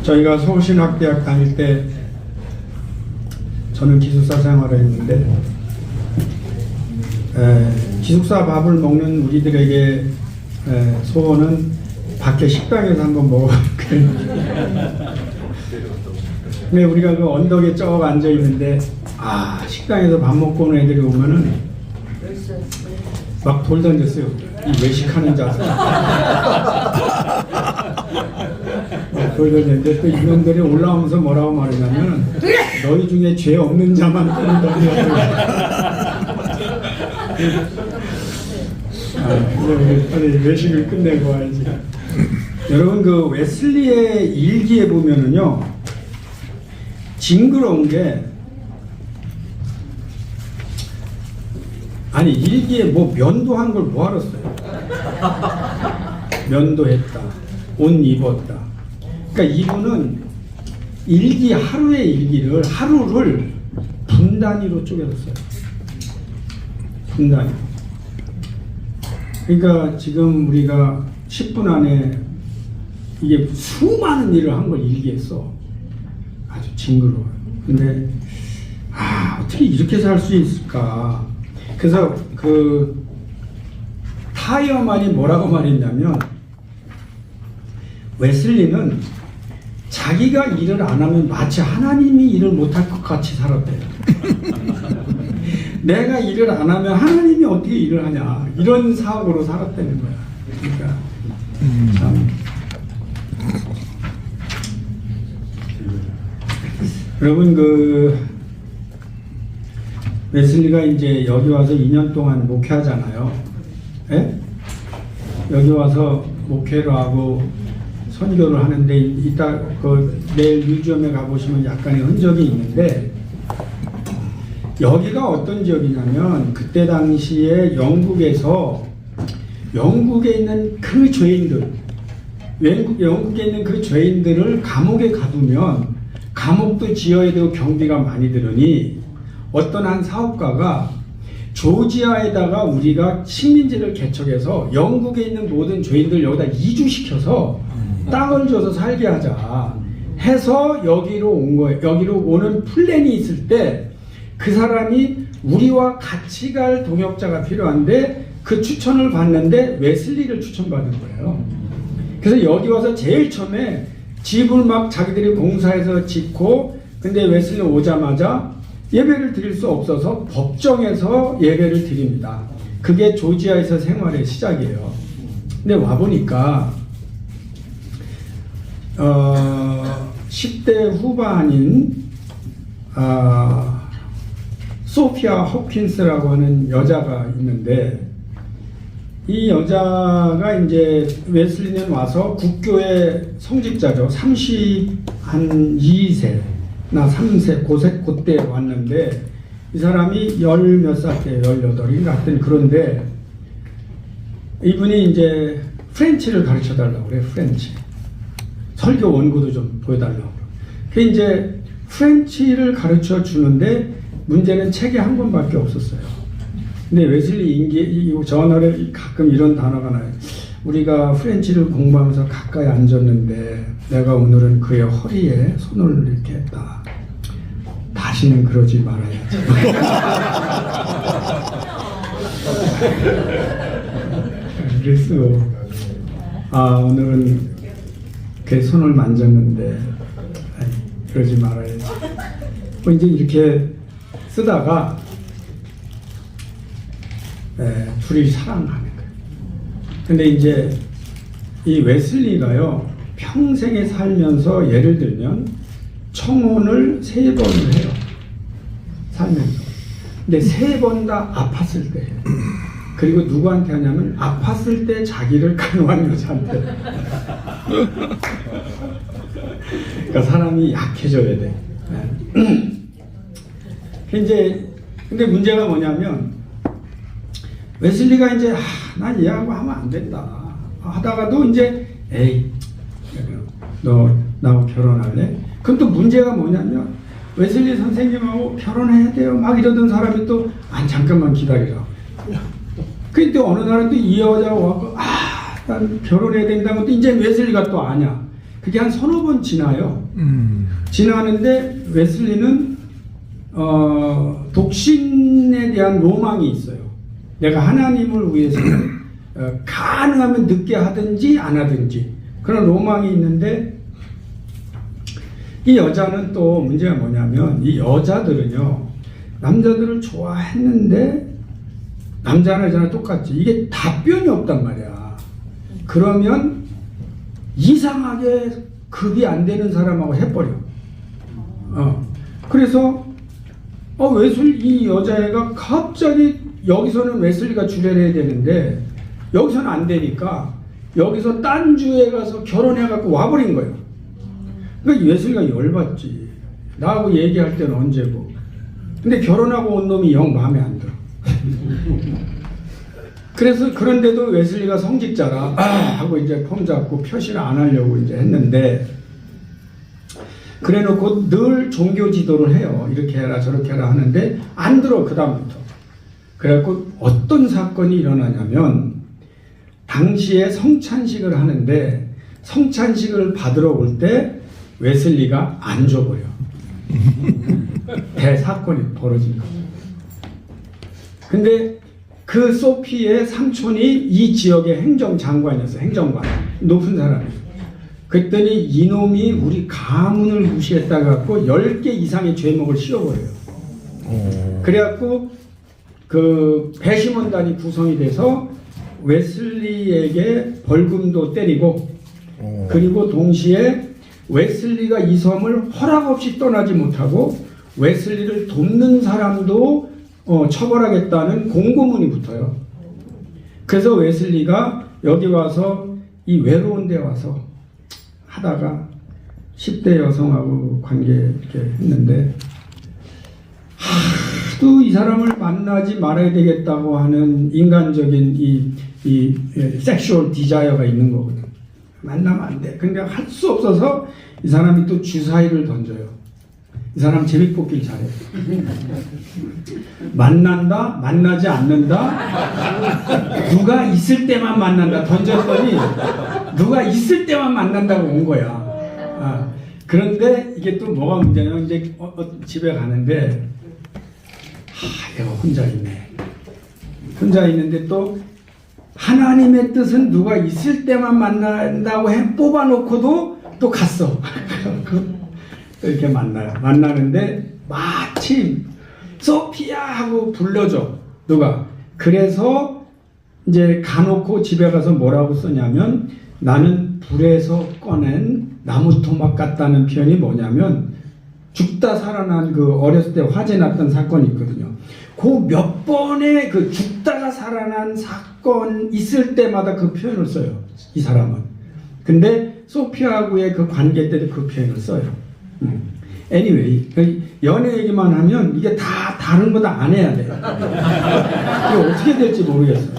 저희가 서울신학대학 다닐 때 저는 기숙사 생활을 했는데 기숙사 밥을 먹는 우리들에게 소원은 밖에 식당에서 한번 먹어보는. 근데 우리가 그 언덕에 쭉 앉아 있는데 식당에서 밥 먹고 오는 애들이 오면은 막 돌 던졌어요. 이 외식하는 자세. 돌 던졌는데 또 이놈들이 올라오면서 뭐라고 말하냐면 너희 중에 죄 없는 자만 돌 던졌어요. 빨리 외식을 끝내고 와야지. 여러분 그 웨슬리의 일기에 보면은요 징그러운 게 아니 일기에 뭐 면도한 걸 뭐하러 써요? 면도했다, 옷 입었다. 그러니까 이분은 일기 하루의 일기를 하루를 분 단위로 쪼개서 써요. 분 단위. 그러니까 지금 우리가 10분 안에 이게 수많은 일을 한 걸 일기했어. 아주 징그러워요. 근데 어떻게 이렇게 살 수 있을까? 그래서 그 타이어만이 뭐라고 말했냐면 웨슬리는 자기가 일을 안 하면 마치 하나님이 일을 못할 것 같이 살았대요. 내가 일을 안 하면 하나님이 어떻게 일을 하냐 이런 사고로 살았다는 거야. 그러니까 참. 여러분 그 웨슬리가 이제 여기 와서 2년 동안 목회하잖아요. 예? 여기 와서 목회를 하고 선교를 하는데 이따 그 내일 뮤지엄에 가보시면 약간의 흔적이 있는데 여기가 어떤 지역이냐면 그때 당시에 영국에 있는 그 죄인들, 영국에 있는 그 죄인들을 감옥에 가두면 감옥도 지어야 되고 경비가 많이 들으니 어떤 한 사업가가 조지아에다가 우리가 식민지를 개척해서 영국에 있는 모든 죄인들 여기다 이주시켜서 땅을 줘서 살게 하자 해서 여기로 온 거예요. 여기로 오는 플랜이 있을 때 그 사람이 우리와 같이 갈 동역자가 필요한데 그 추천을 받는데 웨슬리를 추천받은 거예요. 그래서 여기 와서 제일 처음에 집을 막 자기들이 공사해서 짓고 근데 웨슬리 오자마자 예배를 드릴 수 없어서 법정에서 예배를 드립니다. 그게 조지아에서 생활의 시작이에요. 근데 와보니까 10대 후반인 소피아 홉킨스라고 하는 여자가 있는데 이 여자가 이제 웨슬리는 와서 국교의 성직자죠. 32세나 3세 그때 왔는데 이 사람이 열 몇 살 때 18인가 하여튼 그런데 이분이 이제 프렌치를 가르쳐 달라고 그래요. 프렌치. 설교 원고도 좀 보여달라고. 그 이제 프렌치를 가르쳐 주는데 문제는 책에 한 권밖에 없었어요. 근데 웨슬리 이 저널에 가끔 이런 단어가 나요. 우리가 프렌치를 공부하면서 가까이 앉았는데 내가 오늘은 그의 허리에 손을 이렇게 했다. 다시는 그러지 말아야지. 그랬어. 오늘은 그의 손을 만졌는데 그러지 말아야지. 이제 이렇게 쓰다가 둘이 사랑하는 거예요. 근데 이제 이 웨슬리가요 평생에 살면서 예를 들면 청혼을 3번을 해요. 살면서. 근데 3번 다 아팠을 때 해요. 그리고 누구한테 하냐면 아팠을 때 자기를 간호한 여자한테. 그러니까 사람이 약해져야 돼. 이제 근데 문제가 뭐냐면 웨슬리가 이제 난 얘하고 하면 안 된다 하다가도 이제 에이 너 나하고 결혼할래? 그럼 또 문제가 뭐냐면 웨슬리 선생님하고 결혼해야 돼요 막 이러던 사람이 또 잠깐만 기다리라. 근데 어느 날은 또 이 여자가 와서 난 결혼해야 된다고 또 이제 웨슬리가 또 아냐. 그게 한 서너 번 지나요. 지나는데 웨슬리는 독신에 대한 로망이 있어요. 내가 하나님을 위해서 가능하면 늦게 하든지 안 하든지 그런 로망이 있는데, 이 여자는 또 문제가 뭐냐면, 이 여자들은요 남자들을 좋아했는데, 남자나 여자나 똑같지, 이게 답변이 없단 말이야. 그러면 이상하게 급이 안 되는 사람하고 해버려. 그래서 이 여자애가 갑자기 여기서는 웨슬리가 주례를 해야 되는데 여기서는 안 되니까 여기서 딴 주에 가서 결혼해갖고 와버린 거예요. 그러니까 웨슬리가 열받지. 나하고 얘기할 때는 언제고. 근데 결혼하고 온 놈이 영 마음에 안 들어. 그래서 그런데도 웨슬리가 성직자라 하고 이제 폼 잡고 표시를 안 하려고 이제 했는데, 그래놓고 늘 종교 지도를 해요. 이렇게 해라 저렇게 해라 하는데 안 들어, 그 다음부터. 그래갖고 어떤 사건이 일어나냐면, 당시에 성찬식을 하는데 성찬식을 받으러 올 때 웨슬리가 안 줘버려. 대사건이 벌어진 거죠. 근데 그 소피의 삼촌이 이 지역의 행정장관이었어요. 행정관. 높은 사람이에요. 그랬더니 이놈이 우리 가문을 무시했다 갖고 10개 이상의 죄목을 씌워버려요. 그래갖고 그 배심원단이 구성이 돼서 웨슬리에게 벌금도 때리고, 그리고 동시에 웨슬리가 이 섬을 허락 없이 떠나지 못하고 웨슬리를 돕는 사람도 처벌하겠다는 공고문이 붙어요. 그래서 웨슬리가 여기 와서 이 외로운 데 와서 하다가 10대 여성하고 관계 이렇게 했는데, 하도 이 사람을 만나지 말아야 되겠다고 하는 인간적인 이 섹슈얼 디자이어가 있는 거거든. 만나면 안 돼. 그러니까 할 수 없어서 이 사람이 또 주사위를 던져요. 이 사람 제비뽑기를 잘해. 만난다, 만나지 않는다, 누가 있을 때만 만난다 던졌더니 누가 있을 때만 만난다고 온 거야. 그런데 이게 또 뭐가 문제냐면, 이제 집에 가는데 얘가 혼자 있네. 혼자 있는데 또 하나님의 뜻은 누가 있을 때만 만난다고 뽑아놓고도 또 갔어. 이렇게 만나요. 만나는데 마침 소피아 하고 불러줘. 누가. 그래서 이제 가놓고 집에 가서 뭐라고 쓰냐면, 나는 불에서 꺼낸 나무 토막 같다는 표현이 뭐냐면, 죽다 살아난 그 어렸을 때 화재 났던 사건이 있거든요. 그 몇 번의 그 죽다가 살아난 사건 있을 때마다 그 표현을 써요. 이 사람은. 근데 소피아하고의 그 관계 때도 그 표현을 써요. Anyway, 연애 얘기만 하면 이게 다 다른 거 다 안 해야 돼. 이게 어떻게 될지 모르겠어요.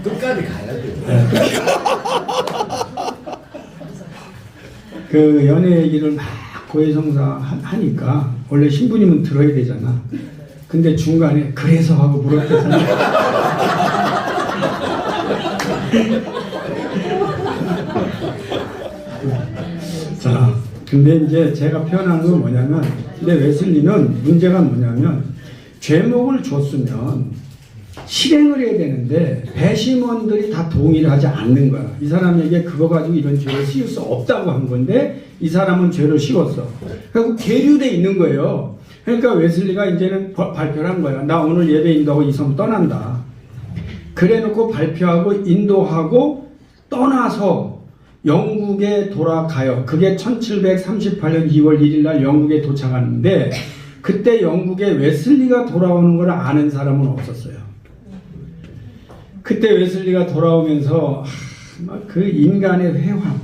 끝까지 가야 돼. 그 연애 얘기를 막 고해성사 하니까 원래 신부님은 들어야 되잖아. 근데 중간에 그래서 하고 물었대서 자, 근데 이제 제가 표현한 건 뭐냐면, 근데 웨슬리는 문제가 뭐냐면, 죄목을 줬으면 실행을 해야 되는데 배심원들이 다 동의를 하지 않는 거야. 이 사람에게 그거 가지고 이런 죄를 씌울 수 없다고 한 건데 이 사람은 죄를 씌웠어. 그리고 계류돼 있는 거예요. 그러니까 웨슬리가 이제는 발표를 한 거야. 나 오늘 예배 인도하고 이 섬 떠난다. 그래놓고 발표하고 인도하고 떠나서 영국에 돌아가요. 그게 1738년 2월 1일 날 영국에 도착하는데, 그때 영국에 웨슬리가 돌아오는 걸 아는 사람은 없었어요. 그때 웨슬리가 돌아오면서 그 인간의 회황,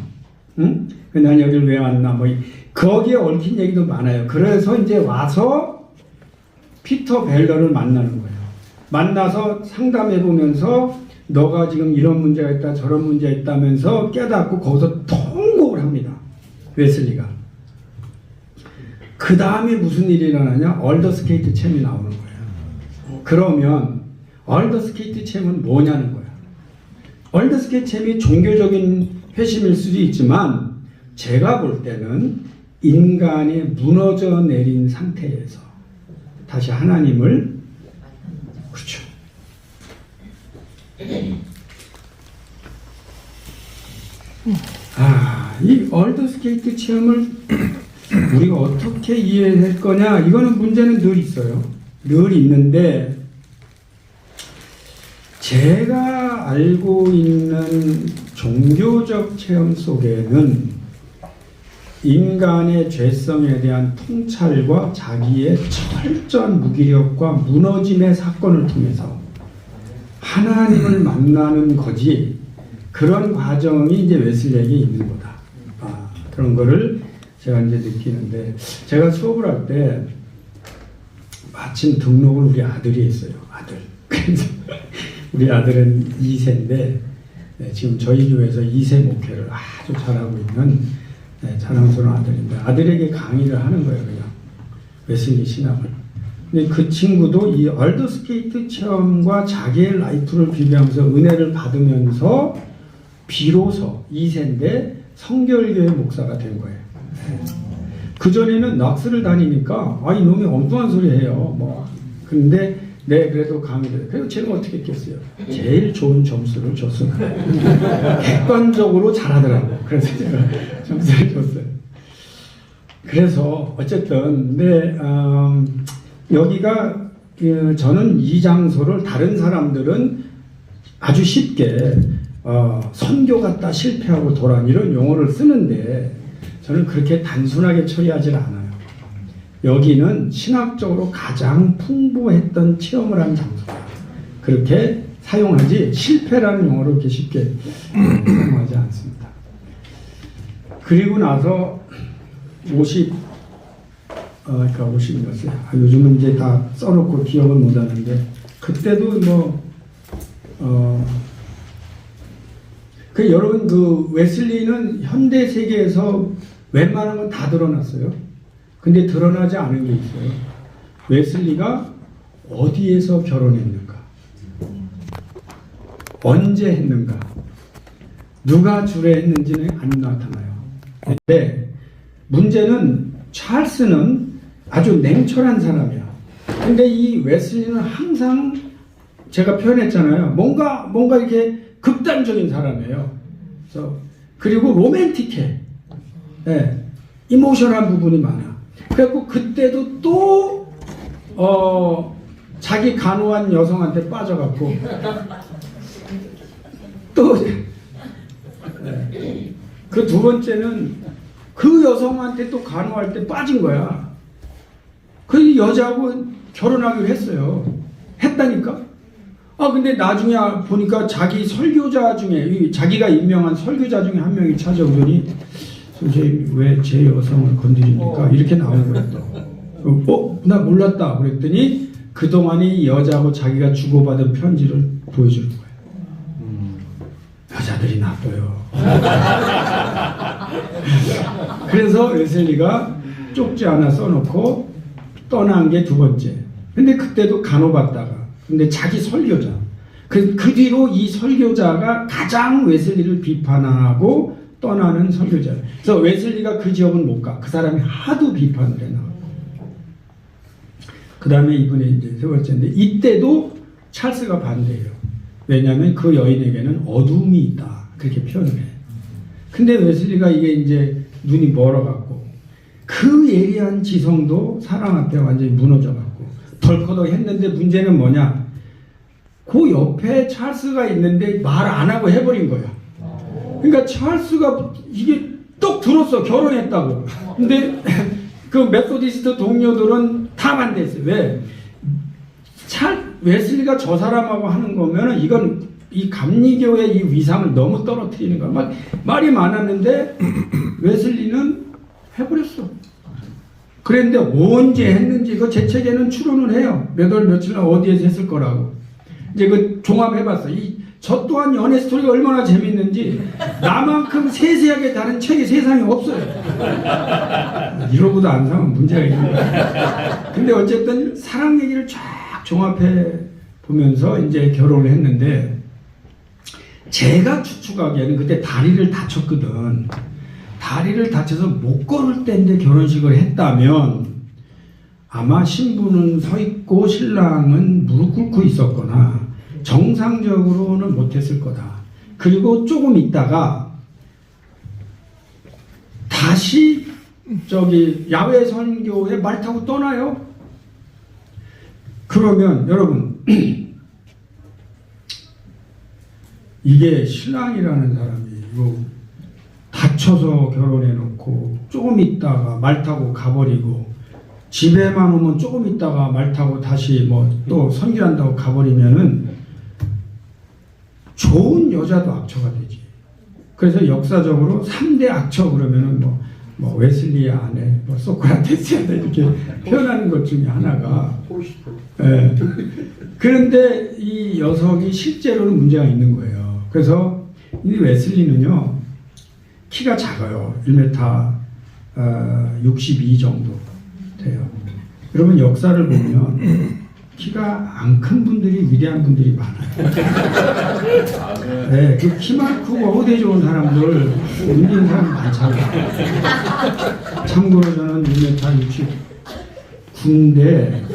응? 난 여기를 왜 왔나, 뭐 거기에 얽힌 얘기도 많아요. 그래서 이제 와서 피터 벨러를 만나는 거예요. 만나서 상담해 보면서 너가 지금 이런 문제가 있다 저런 문제가 있다면서 깨닫고 거기서 통곡을 합니다. 웨슬리가. 그 다음에 무슨 일이 일어나냐? 얼더스케이트 챔이 나오는 거예요. 그러면 얼더스케이트 챔은 뭐냐는 거야. 얼더스케이트 챔이 종교적인 회심일 수도 있지만 제가 볼 때는 인간이 무너져 내린 상태에서 다시 하나님을, 그렇죠. 이 얼더스케이트 체험을 우리가 어떻게 이해할 거냐, 이거는 문제는 늘 있어요. 늘 있는데, 제가 알고 있는 종교적 체험 속에는 인간의 죄성에 대한 통찰과 자기의 철저한 무기력과 무너짐의 사건을 통해서 하나님을 만나는 거지, 그런 과정이 이제 웨슬리에게 있는 거다. 그런 거를 제가 이제 느끼는데, 제가 수업을 할 때 마침 등록을 우리 아들이 했어요. 아들. 그래서 우리 아들은 2세인데 지금 저희 교회에서 2세 목회를 아주 잘하고 있는 자랑스러운 아들인데, 아들에게 강의를 하는 거예요. 그냥 웨슬리 신학을. 근데 그 친구도 이 얼더스케이트 체험과 자기의 라이프를 비교하면서 은혜를 받으면서 비로소 2세인데 성결교회 목사가 된 거예요. 그전에는 락스를 다니니까 이놈이 엉뚱한 소리 해요. 근데 그래도 강의를. 그리고 쟤는 어떻게 했겠어요? 제일 좋은 점수를 줬어요. 객관적으로 잘하더라고. 그래서 제가 점수를 줬어요. 그래서 어쨌든 여기가 저는 이 장소를 다른 사람들은 아주 쉽게 선교 갔다 실패하고 돌아온 이런 용어를 쓰는데, 저는 그렇게 단순하게 처리하지 않아요. 여기는 신학적으로 가장 풍부했던 체험을 한 장소다. 그렇게 사용하지, 실패라는 용어로 이렇게 쉽게 사용하지 않습니다. 그리고 나서 50몇 세. 요즘은 이제 다 써놓고 기억을 못 하는데, 그때도 여러분, 웨슬리는 현대 세계에서 웬만한 건 다 드러났어요. 근데 드러나지 않은 게 있어요. 웨슬리가 어디에서 결혼했는가? 언제 했는가? 누가 주례했는지는 안 나타나요. 근데 문제는 찰스는 아주 냉철한 사람이야. 근데 이 웨슬리는 항상 제가 표현했잖아요. 뭔가 이렇게 극단적인 사람이에요. 그리고 로맨틱해. 이모셔널한 부분이 많아. 그래갖고 그때도 또 자기 간호한 여성한테 빠져갖고 또 그 두 번째는 그 여성한테 또 간호할 때 빠진 거야. 그 여자하고 결혼하기로 했어요. 했다니까. 근데 나중에 보니까 자기 설교자 중에, 자기가 임명한 설교자 중에 한 명이 찾아오더니, 선생님 왜 제 여성을 건드립니까? 이렇게 나오는 거야 또. 나 몰랐다. 그랬더니 그동안에 이 여자하고 자기가 주고받은 편지를 보여주는 거예요. 여자들이 나빠요. 그래서 웨슬리가 쪽지 하나 써놓고 떠난 게 두 번째. 근데 그때도 간호받다가, 근데 자기 설교자. 그 뒤로 이 설교자가 가장 웨슬리를 비판하고 떠나는 설교자예요. 그래서 웨슬리가 그 지역은 못 가. 그 사람이 하도 비판을 해놔. 그 다음에 이번에 이제 세 번째인데, 이때도 찰스가 반대해요. 왜냐하면 그 여인에게는 어둠이 있다. 그렇게 표현을 해. 근데 웨슬리가 이게 이제 눈이 멀어갖고, 그 예리한 지성도 사랑 앞에 완전히 무너져갖고, 덜커덕 했는데 문제는 뭐냐? 그 옆에 찰스가 있는데 말 안 하고 해버린 거야. 그러니까 찰스가 이게 똑 들었어. 결혼했다고. 근데 그 메소디스트 동료들은 다 반대했어요. 왜? 웨슬리가 저 사람하고 하는 거면은 이건 이 감리교의 이 위상을 너무 떨어뜨리는 거야. 말이 많았는데 웨슬리는 해버렸어. 그랬는데 언제 했는지 그 제 책에는 추론을 해요. 몇 월 며칠 날 어디에서 했을 거라고. 이제 그 종합해봤어. 저 또한 연애 스토리가 얼마나 재밌는지 나만큼 세세하게 다른 책이 세상에 없어요. 이러고도 안 사면 문제가 있는 거야. 근데 어쨌든 사랑 얘기를 쫙 종합해 보면서 이제 결혼을 했는데, 제가 추측하기에는 그때 다리를 다쳤거든. 다리를 다쳐서 못 걸을 때인데 결혼식을 했다면 아마 신부는 서 있고 신랑은 무릎 꿇고 있었거나 정상적으로는 못했을 거다. 그리고 조금 있다가 다시 저기 야외 선교에 말 타고 떠나요. 그러면 여러분 이게 신랑이라는 사람이 다쳐서 결혼해놓고 조금 있다가 말 타고 가버리고 집에만 오면 조금 있다가 말 타고 다시 뭐 또 선교한다고 가버리면은 좋은 여자도 악처가 되지. 그래서 역사적으로 3대 악처 그러면은 뭐 웨슬리의 아내, 뭐 소크라테스의 아내 이렇게 표현하는 것 중에 하나가. 예. 그런데 이 녀석이 실제로는 문제가 있는 거예요. 그래서 이 웨슬리는요 키가 작아요. 1m 62 정도 돼요. 여러분 역사를 보면 키가 안 큰 분들이 위대한 분들이 많아요. 네, 그 키만 크고 어디 좋은 사람들 있는 사람 많잖아요. 참고로 저는 1m 69인데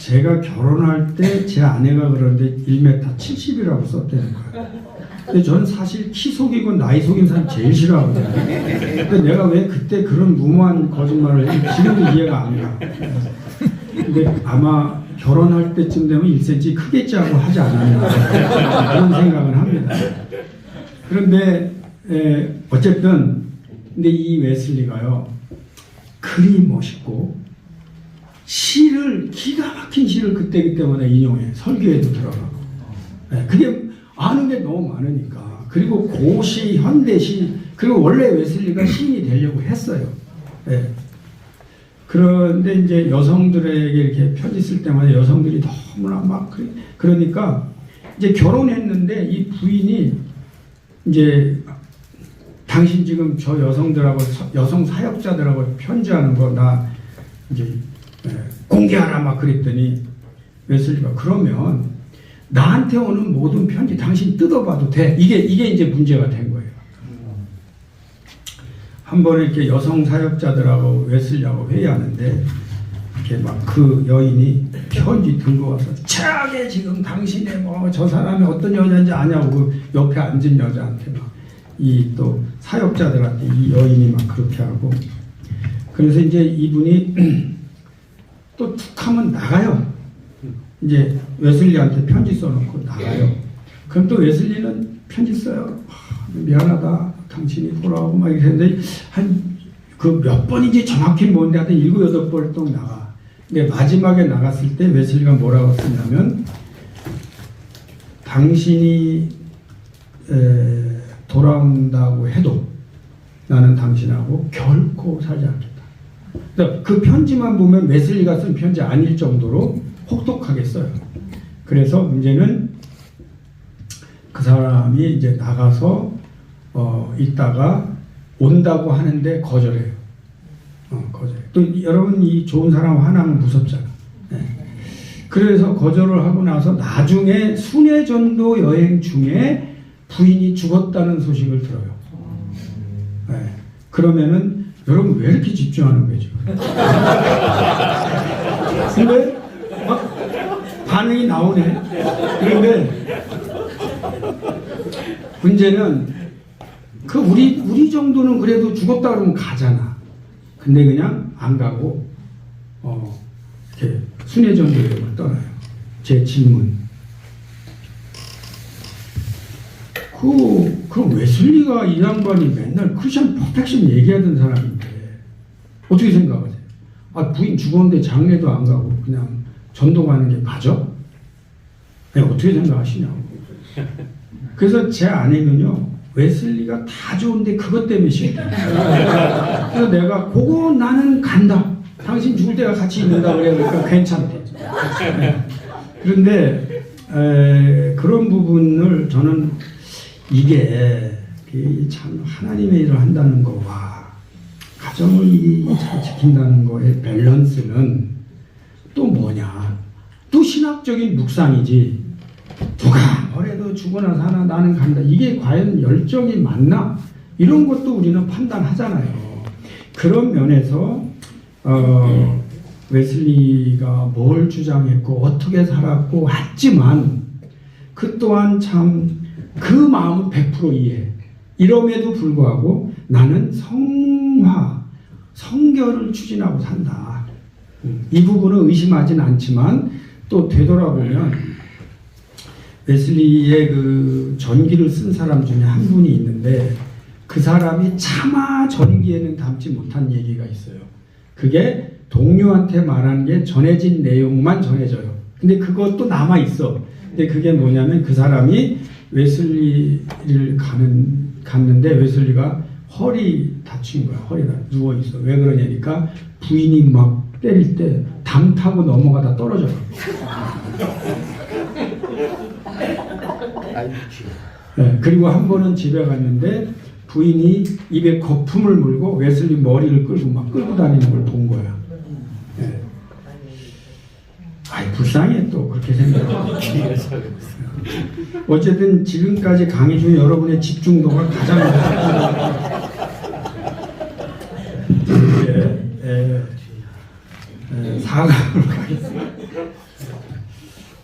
제가 결혼할 때 제 아내가 그러는데 1m 70이라고 썼다는 거예요. 근데 저는 사실 키 속이고 나이 속인 사람 제일 싫어하거든요. 근데 내가 왜 그때 그런 무모한 거짓말을 했는지 지금도 이해가 안 가. 근데 아마 결혼할 때쯤 되면 1cm 크겠지 하고 하지 않았나 그런 생각은 합니다. 그런데 어쨌든 근데 이 웨슬리가요 그리 멋있고 시를 기가 막힌 시를 그때마다 인용해. 설교에도 들어가고. 그게 아는 게 너무 많으니까. 그리고 고시, 현대시, 그리고 원래 웨슬리가 시인이 되려고 했어요. 그런데 이제 여성들에게 이렇게 편지 쓸 때마다 여성들이 너무나 막 그러니까 이제 결혼했는데 이 부인이 이제 당신 지금 저 여성들하고 여성 사역자들하고 편지하는 거 나 이제 공개하라 막 그랬더니 웨슬리가 그러면 나한테 오는 모든 편지 당신 뜯어봐도 돼. 이게 이제 문제가 된 거예요. 한 번에 이렇게 여성 사역자들하고 웨슬리하고 회의하는데 이렇게 막 그 여인이 편지 들고 와서 최악의 지금 당신의 뭐 저 사람이 어떤 여자인지 아냐고 그 옆에 앉은 여자한테 막 이 또 사역자들한테 이 여인이 막 그렇게 하고 그래서 이제 이분이 또 툭하면 나가요. 이제 웨슬리한테 편지 써놓고 나가요. 그럼 또 웨슬리는 편지 써요. 미안하다. 당신이 돌아오고 막 이랬는데 한 그 몇 번인지 정확히 뭔데 하여튼 7, 8번 또 나가. 근데 마지막에 나갔을 때 웨슬리가 뭐라고 쓰냐면 당신이 돌아온다고 해도 나는 당신하고 결코 살지 않겠다. 그러니까 그 편지만 보면 웨슬리가 쓴 편지 아닐 정도로 혹독하게 써요. 그래서 문제는 그 사람이 이제 나가서 있다가 온다고 하는데 거절해요. 거절. 또 여러분 이 좋은 사람 화나면 무섭잖아. 그래서 거절을 하고 나서 나중에 순회전도 여행 중에 부인이 죽었다는 소식을 들어요. 그러면은 여러분 왜 이렇게 집중하는 거죠? 근데 막 반응이 나오네. 그런데 문제는 그 우리 정도는 그래도 죽었다 그러면 가잖아. 근데 그냥 안 가고 이렇게 순회전도 여행을 떠나요. 제 질문. 그럼 웨슬리가 이 양반이 맨날 크리스천 퍼펙션 얘기하던 사람인데 어떻게 생각하세요? 아 부인 죽었는데 장례도 안 가고 그냥 전도 가는 게 맞아? 어떻게 생각하시냐고. 그래서 제 아내는요 웨슬리가 다 좋은데 그것 때문에 싫대. 그래서 내가 그거 나는 간다. 당신 죽을 때가 같이 있는다 그러니까 괜찮대. 그런데 그런 부분을 저는 이게 참 하나님의 일을 한다는 거와 가정을 잘 지킨다는 거의 밸런스는 또 뭐냐? 또 신학적인 묵상이지. 누가 뭐래도 죽으나 사나 나는 간다. 이게 과연 열정이 맞나? 이런 것도 우리는 판단하잖아요. 그런 면에서 웨슬리가 뭘 주장했고 어떻게 살았고 했지만 그 또한 참 그 마음은 100% 이해. 이럼에도 불구하고 나는 성결을 추진하고 산다. 이 부분은 의심하진 않지만 또 되돌아보면 웨슬리의 그 전기를 쓴 사람 중에 한 분이 있는데 그 사람이 차마 전기에는 담지 못한 얘기가 있어요. 그게 동료한테 말한 게 전해진 내용만 전해져요. 근데 그것도 남아 있어. 근데 그게 뭐냐면 그 사람이 웨슬리를 갔는데 웨슬리가 허리 다친 거야. 허리가 누워 있어. 왜 그러냐니까 부인이 막 때릴 때 담 타고 넘어가다 떨어져. 네, 그리고 한 번은 집에 갔는데 부인이 입에 거품을 물고 웨슬리 머리를 끌고 막 끌고 다니는 걸 본 거야. 네. 아이 불쌍해 또 그렇게 생각해. 어쨌든 지금까지 강의 중에 여러분의 집중도가 가장 높았다. 사과로 가겠습니다.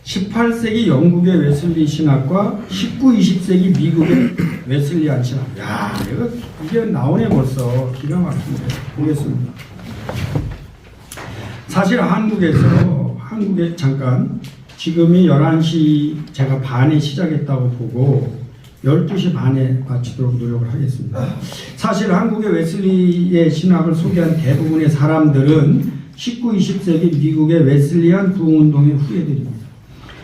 18세기 영국의 웨슬리 신학과 19, 20세기 미국의 웨슬리안 신학. 야, 이게 나오네 벌써. 기가 막힌데. 보겠습니다. 사실 한국에 잠깐 지금이 11시 제가 반에 시작했다고 보고 12시 반에 마치도록 노력을 하겠습니다. 사실 한국의 웨슬리의 신학을 소개한 대부분의 사람들은 19, 20세기 미국의 웨슬리안 부흥운동의 후예들입니다.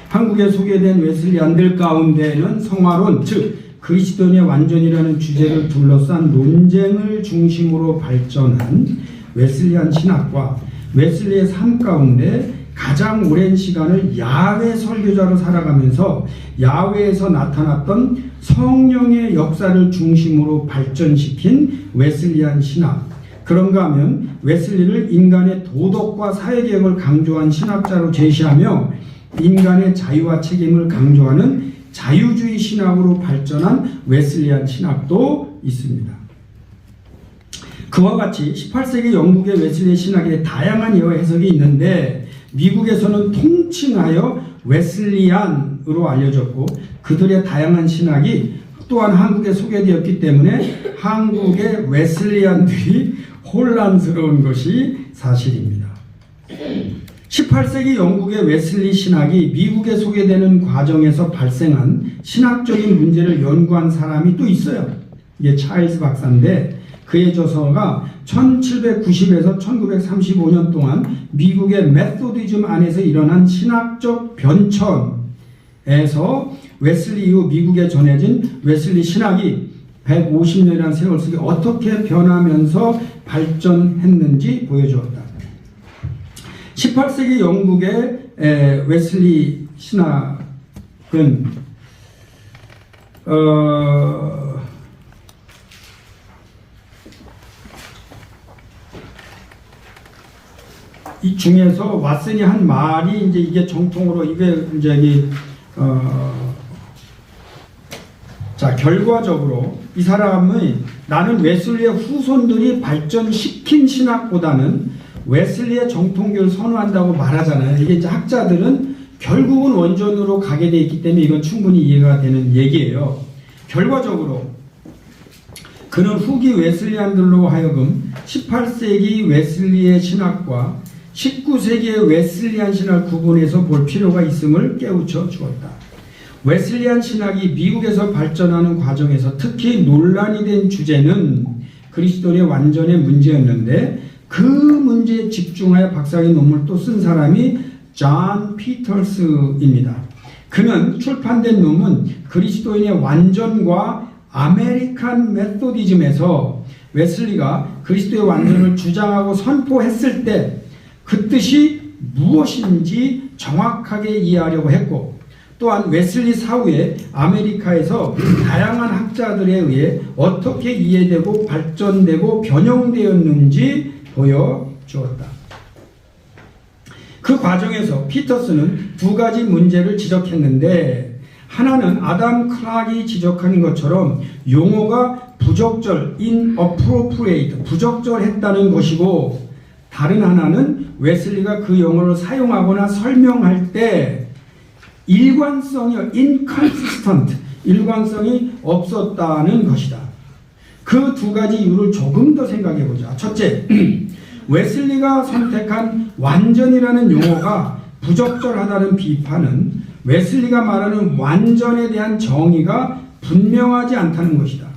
한국에 소개된 웨슬리안들 가운데는 성화론, 즉 그리스도인의 완전이라는 주제를 둘러싼 논쟁을 중심으로 발전한 웨슬리안 신학과 웨슬리의 삶 가운데 가장 오랜 시간을 야훼 설교자로 살아가면서 야훼에서 나타났던 성령의 역사를 중심으로 발전시킨 웨슬리안 신학. 그런가 하면 웨슬리를 인간의 도덕과 사회개혁을 강조한 신학자로 제시하며 인간의 자유와 책임을 강조하는 자유주의 신학으로 발전한 웨슬리안 신학도 있습니다. 그와 같이 18세기 영국의 웨슬리 신학에 다양한 해석이 있는데 미국에서는 통칭하여 웨슬리안으로 알려졌고 그들의 다양한 신학이 또한 한국에 소개되었기 때문에 한국의 웨슬리안들이 혼란스러운 것이 사실입니다. 18세기 영국의 웨슬리 신학이 미국에 소개되는 과정에서 발생한 신학적인 문제를 연구한 사람이 또 있어요. 이게 차일스 박사인데 그의 저서가 1790에서 1935년 동안 미국의 메소디즘 안에서 일어난 신학적 변천에서 웨슬리 이후 미국에 전해진 웨슬리 신학이 150년이라는 세월 속에 어떻게 변하면서 발전했는지 보여주었다. 18세기 영국의 웨슬리 신학은 이 중에서 왓슨이 한 말이 이제 이게 정통으로 이게 이제 자 결과적으로 이 사람의 나는 웨슬리의 후손들이 발전시킨 신학보다는 웨슬리의 정통교를 선호한다고 말하잖아요. 이게 이제 학자들은 결국은 원전으로 가게 돼 있기 때문에 이건 충분히 이해가 되는 얘기예요. 결과적으로 그는 후기 웨슬리안들로 하여금 18세기 웨슬리의 신학과 19세기의 웨슬리안 신학을 구분해서 볼 필요가 있음을 깨우쳐 주었다. 웨슬리안 신학이 미국에서 발전하는 과정에서 특히 논란이 된 주제는 그리스도인의 완전의 문제였는데 그 문제에 집중하여 박사학위 논문을 또 쓴 사람이 존 피터스입니다. 그는 출판된 논문 그리스도인의 완전과 아메리칸 메소디즘에서 웨슬리가 그리스도의 완전을 주장하고 선포했을 때 그 뜻이 무엇인지 정확하게 이해하려고 했고 또한 웨슬리 사후에 아메리카에서 다양한 학자들에 의해 어떻게 이해되고 발전되고 변형되었는지 보여주었다. 그 과정에서 피터스는 두 가지 문제를 지적했는데 하나는 아담 클락이 지적하는 것처럼 용어가 부적절, inappropriate, 부적절했다는 것이고, 다른 하나는 웨슬리가 그 용어를 사용하거나 설명할 때 일관성이 inconsistent, 일관성이 없었다는 것이다. 그 두 가지 이유를 조금 더 생각해 보자. 첫째, 웨슬리가 선택한 완전이라는 용어가 부적절하다는 비판은 웨슬리가 말하는 완전에 대한 정의가 분명하지 않다는 것이다.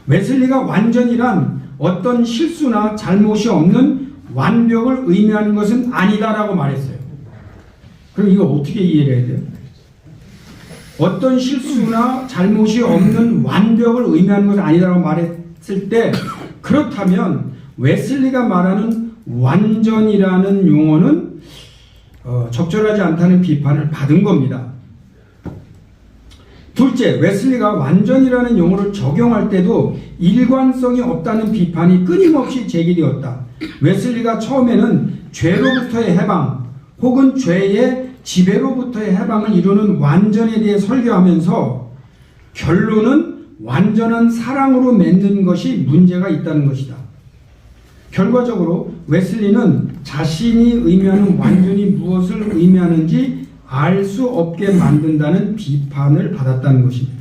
웨슬리가 완전이란 어떤 실수나 잘못이 없는 완벽을 의미하는 것은 아니다라고 말했어요. 그럼 이거 어떻게 이해를 해야 돼요? 어떤 실수나 잘못이 없는 완벽을 의미하는 것은 아니다라고 말했을 때, 그렇다면 웨슬리가 말하는 완전이라는 용어는 적절하지 않다는 비판을 받은 겁니다. 둘째, 웨슬리가 완전이라는 용어를 적용할 때도 일관성이 없다는 비판이 끊임없이 제기되었다. 웨슬리가 처음에는 죄로부터의 해방 혹은 죄의 지배로부터의 해방을 이루는 완전에 대해 설교하면서 결론은 완전한 사랑으로 맺는 것이 문제가 있다는 것이다. 결과적으로 웨슬리는 자신이 의미하는 완전히 무엇을 의미하는지 알 수 없게 만든다는 비판을 받았다는 것입니다.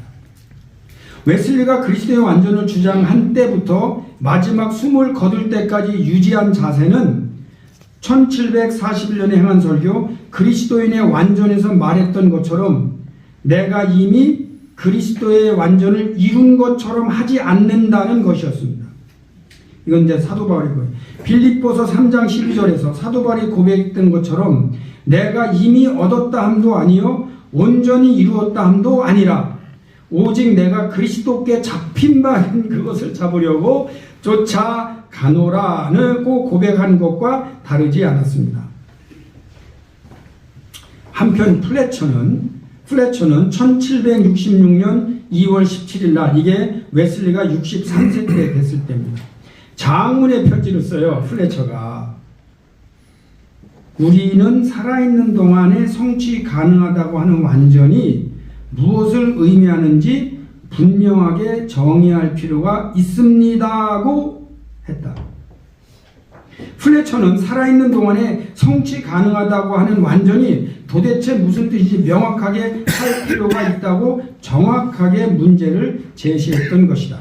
웨슬리가 그리스도의 완전을 주장한 때부터 마지막 숨을 거둘 때까지 유지한 자세는 1741년에 행한 설교 그리스도인의 완전에서 말했던 것처럼 내가 이미 그리스도의 완전을 이룬 것처럼 하지 않는다는 것이었습니다. 이건 이제 사도 바울의 거예요. 빌립보서 3장 12절에서 사도 바울이 고백했던 것처럼 내가 이미 얻었다 함도 아니요 온전히 이루었다 함도 아니라 오직 내가 그리스도께 잡힌 바인 그것을 잡으려고 쫓아가노라고 고백한 것과 다르지 않았습니다. 한편 플래처는 1766년 2월 17일 날, 이게 웨슬리가 63세 때 됐을 때입니다. 장문의 편지를 써요. 플래처가 우리는 살아있는 동안에 성취 가능하다고 하는 완전이 무엇을 의미하는지 분명하게 정의할 필요가 있습니다고 했다. 플래처는 살아있는 동안에 성취 가능하다고 하는 완전이 도대체 무슨 뜻인지 명확하게 할 필요가 있다고 정확하게 문제를 제시했던 것이다.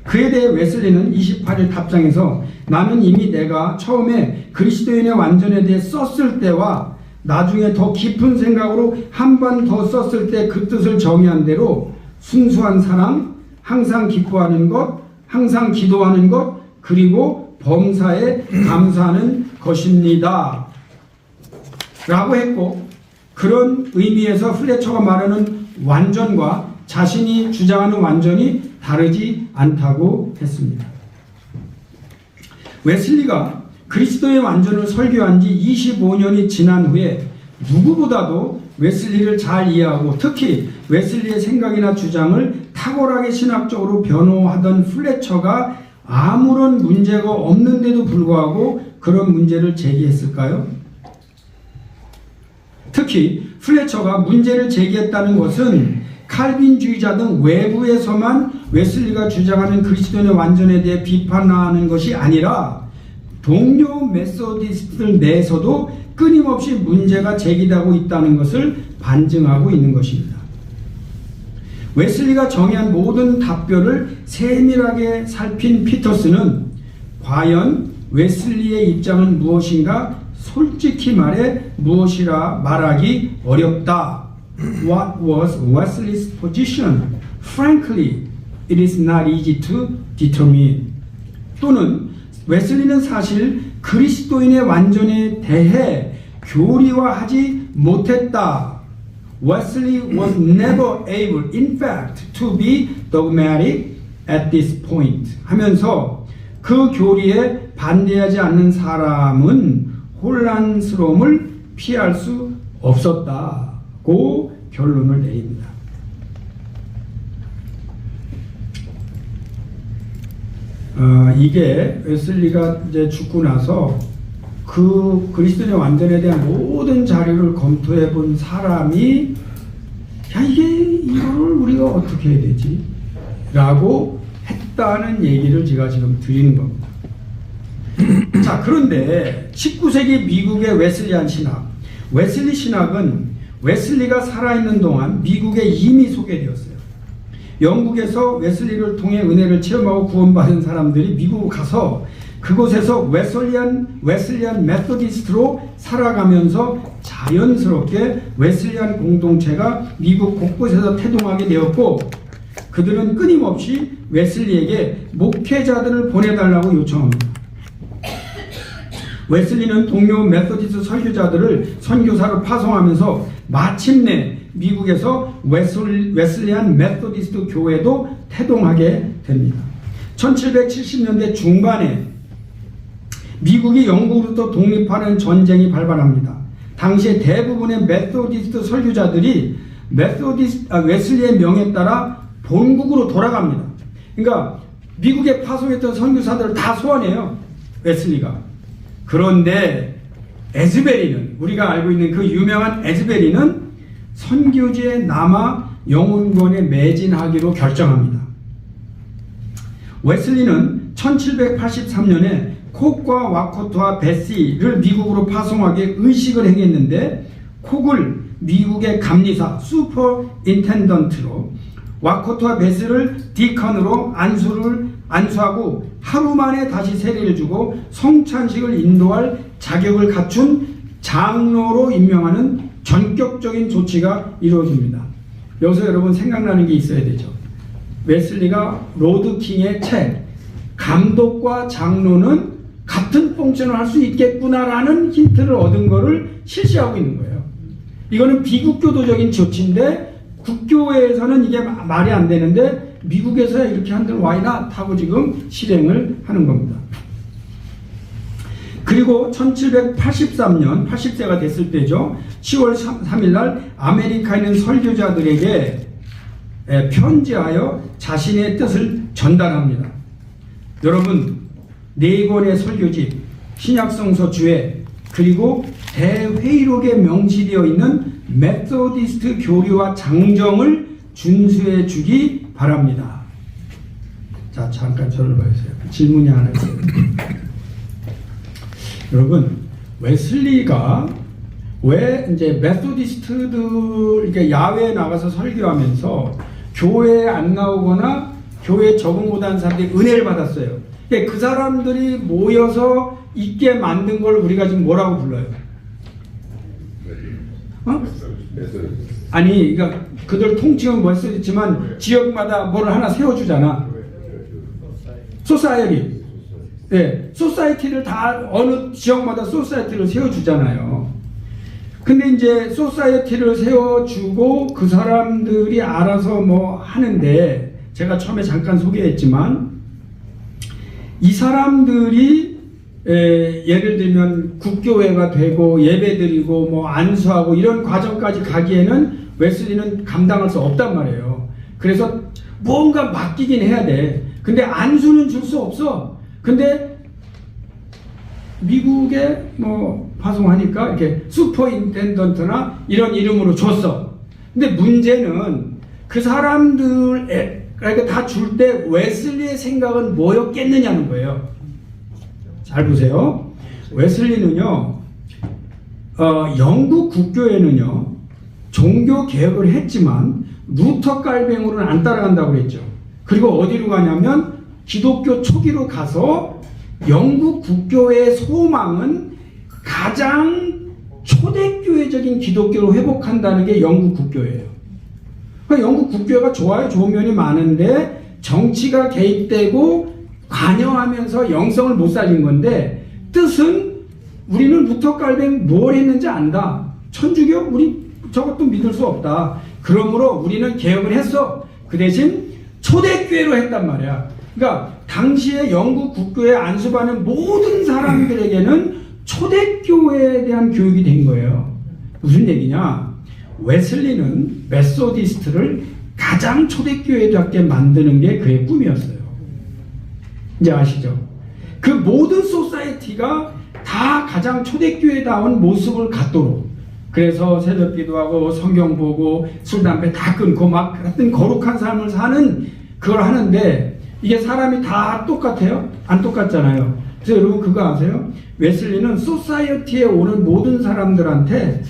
그에 대해 웨슬리는 28일 답장에서 나는 이미 내가 처음에 그리스도인의 완전에 대해 썼을 때와 나중에 더 깊은 생각으로 한 번 더 썼을 때 그 뜻을 정의한 대로 순수한 사랑, 항상 기뻐하는 것, 항상 기도하는 것, 그리고 범사에 감사하는 것입니다. 라고 했고, 그런 의미에서 플래처가 말하는 완전과 자신이 주장하는 완전이 다르지 않다고 했습니다. 웨슬리가 그리스도의 완전을 설교한 지 25년이 지난 후에 누구보다도 웨슬리를 잘 이해하고 특히 웨슬리의 생각이나 주장을 탁월하게 신학적으로 변호하던 플래처가 아무런 문제가 없는데도 불구하고 그런 문제를 제기했을까요? 특히 플래처가 문제를 제기했다는 것은 칼빈주의자 등 외부에서만 웨슬리가 주장하는 그리스도인의 완전에 대해 비판하는 것이 아니라 동료 메소디스트들 내에서도 끊임없이 문제가 제기되고 있다는 것을 반증하고 있는 것입니다. 웨슬리가 정의한 모든 답변을 세밀하게 살핀 피터스는 과연 웨슬리의 입장은 무엇인가 솔직히 말해 무엇이라 말하기 어렵다. What was Wesley's position? Frankly, it is not easy to determine. 또는 웨슬리는 사실 그리스도인의 완전에 대해 교리화하지 못했다. Wesley was never able, in fact, to be dogmatic at this point. 하면서 그 교리에 반대하지 않는 사람은 혼란스러움을 피할 수 없었다고 결론을 내립니다. 이게 웨슬리가 이제 죽고 나서 그 그리스도인의 완전에 대한 모든 자료를 검토해 본 사람이 야, 이거 어떻게 해야 되지? 라고 했다는 얘기를 제가 지금 드리는 겁니다. 자, 그런데 19세기 미국의 웨슬리안 신학, 웨슬리 신학은 웨슬리가 살아있는 동안 미국에 이미 소개되었어요. 영국에서 웨슬리를 통해 은혜를 체험하고 구원받은 사람들이 미국 가서 그곳에서 웨슬리안 메소디스트로 살아가면서 자연스럽게 웨슬리안 공동체가 미국 곳곳에서 태동하게 되었고, 그들은 끊임없이 웨슬리에게 목회자들을 보내달라고 요청합니다. 웨슬리는 동료 메소디스트 설교자들을 선교사로 파송하면서 마침내 미국에서 웨슬리안 메소디스트 교회도 태동하게 됩니다. 1770년대 중반에 미국이 영국으로부터 독립하는 전쟁이 발발합니다. 당시에 대부분의 메소디스트 설교자들이 웨슬리의 명에 따라 본국으로 돌아갑니다. 그러니까 미국에 파송했던 선교사들을 다 소환해요, 웨슬리가. 그런데 에즈베리는, 우리가 알고 있는 그 유명한 에즈베리는 선교지에 남아 영혼권에 매진하기로 결정합니다. 웨슬리는 1783년에 콕과 와코토와 베시를 미국으로 파송하기에 의식을 행했는데, 콕을 미국의 감리사 슈퍼인텐던트로, 와코토와 베시를 디컨으로 안수하고 하루 만에 다시 세례를 주고 성찬식을 인도할 자격을 갖춘 장로로 임명하는 전격적인 조치가 이루어집니다. 여기서 여러분 생각나는 게 있어야 되죠. 웨슬리가 로드킹의 책 감독과 장로는 같은 펑션을 할 수 있겠구나라는 힌트를 얻은 거를 실시하고 있는 거예요. 이거는 비국교도적인 조치인데 국교회에서는 이게 말이 안 되는데 미국에서 이렇게 한들 와이나 하고 지금 실행을 하는 겁니다. 그리고 1783년 80세가 됐을 때죠. 10월 3일 날 아메리카에 있는 설교자들에게 편지하여 자신의 뜻을 전달합니다. 여러분, 4권의 설교집, 신약성서 주에, 그리고 대회의록에 명시되어 있는 메소디스트 교리와 장정을 준수해 주기 바랍니다. 자, 잠깐 저를 봐주세요. 질문이 하나 있어요. 여러분, 웨슬리가 왜 이제 메소디스트들 이렇게 야외에 나가서 설교하면서 교회에 안 나오거나 교회에 적응 못하는 사람들이 은혜를 받았어요. 그 사람들이 모여서 있게 만든 걸 우리가 지금 뭐라고 불러요? 어? 아니, 그러니까 그들 통칭은 뭘 쓰지만 지역마다 뭘 하나 세워주잖아. 소사이어티. 네, 소사이어티를 다 어느 지역마다 소사이어티를 세워주잖아요. 근데 이제 소사이어티를 세워주고 그 사람들이 알아서 뭐 하는데, 제가 처음에 잠깐 소개했지만 이 사람들이 예를 들면 국교회가 되고 예배드리고 뭐 안수하고 이런 과정까지 가기에는 웨슬리는 감당할 수 없단 말이에요. 그래서 뭔가 맡기긴 해야 돼. 근데 안수는 줄 수 없어. 근데 미국에 뭐 파송하니까 이렇게 슈퍼인텐던트나 이런 이름으로 줬어. 근데 문제는 그 사람들 그러니까 다 줄 때 웨슬리의 생각은 뭐였겠느냐는 거예요. 잘 보세요. 웨슬리는요, 영국 국교회는요, 종교 개혁을 했지만 루터 깔뱅으로는 안 따라간다고 그랬죠. 그리고 어디로 가냐면 기독교 초기로 가서 영국 국교회의 소망은 가장 초대교회적인 기독교를 회복한다는 게 영국 국교회예요. 그러니까 영국 국교회가 좋아요. 좋은 면이 많은데 정치가 개입되고 관여하면서 영성을 못 살린 건데, 뜻은 우리는 루터 깔뱅 뭘 했는지 안다. 천주교? 우리 저것도 믿을 수 없다. 그러므로 우리는 개혁을 했어. 그 대신 초대교회로 했단 말이야. 그러니까 당시에 영국 국교에 안수받는 모든 사람들에게는 초대교회에 대한 교육이 된 거예요. 무슨 얘기냐? 웨슬리는 메소디스트를 가장 초대교회답게 만드는 게 그의 꿈이었어요. 이제 아시죠? 그 모든 소사이어티가 다 가장 초대교회다운 모습을 갖도록, 그래서 새벽 기도하고 성경 보고 술 담배 다 끊고 막 하여튼 거룩한 삶을 사는 그걸 하는데 이게 사람이 다 똑같아요? 안 똑같잖아요. 그래서 여러분 그거 아세요? 웨슬리는 소사이어티에 오는 모든 사람들한테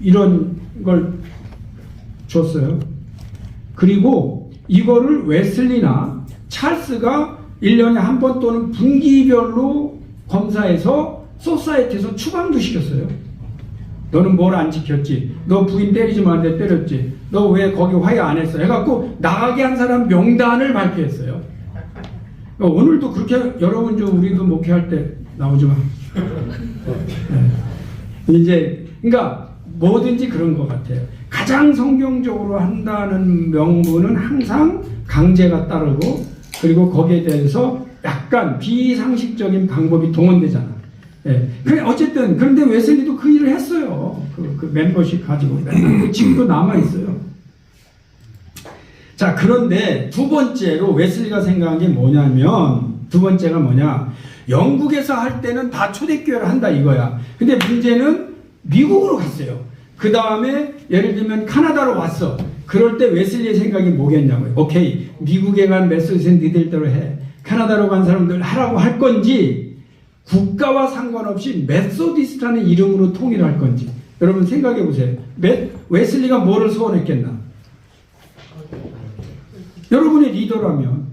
이런 걸 줬어요. 그리고 이거를 웨슬리나 찰스가 1년에 한 번 또는 분기별로 검사해서 소사이어티에서 추방도 시켰어요. 너는 뭘 안 지켰지? 너 부인 때리지 말는데 때렸지? 너 왜 거기 화해 안 했어? 해갖고 나가게 한 사람 명단을 발표했어요. 오늘도 그렇게 여러분 좀 우리도 목회할 때 나오지 마. 네. 이제 그러니까 뭐든지 그런 것 같아요. 가장 성경적으로 한다는 명분은 항상 강제가 따르고 그리고 거기에 대해서 약간 비상식적인 방법이 동원되잖아. 예. 어쨌든 그런데 웨슬리도 그 일을 했어요. 그 멤버십 가지고 지금도 남아 있어요. 자, 그런데 두 번째로 웨슬리가 생각한 게 뭐냐면 두 번째가 뭐냐? 영국에서 할 때는 다 초대교회를 한다 이거야. 근데 문제는 미국으로 갔어요. 그 다음에 예를 들면 카나다로 왔어. 그럴 때 웨슬리의 생각이 뭐겠냐고요. 오케이, 미국에 간 메소디스트는 니들대로 해. 카나다로 간 사람들 하라고 할 건지 국가와 상관없이 메소디스트라는 이름으로 통일할 건지 여러분 생각해 보세요. 웨슬리가 뭐를 소원했겠나? 여러분의 리더라면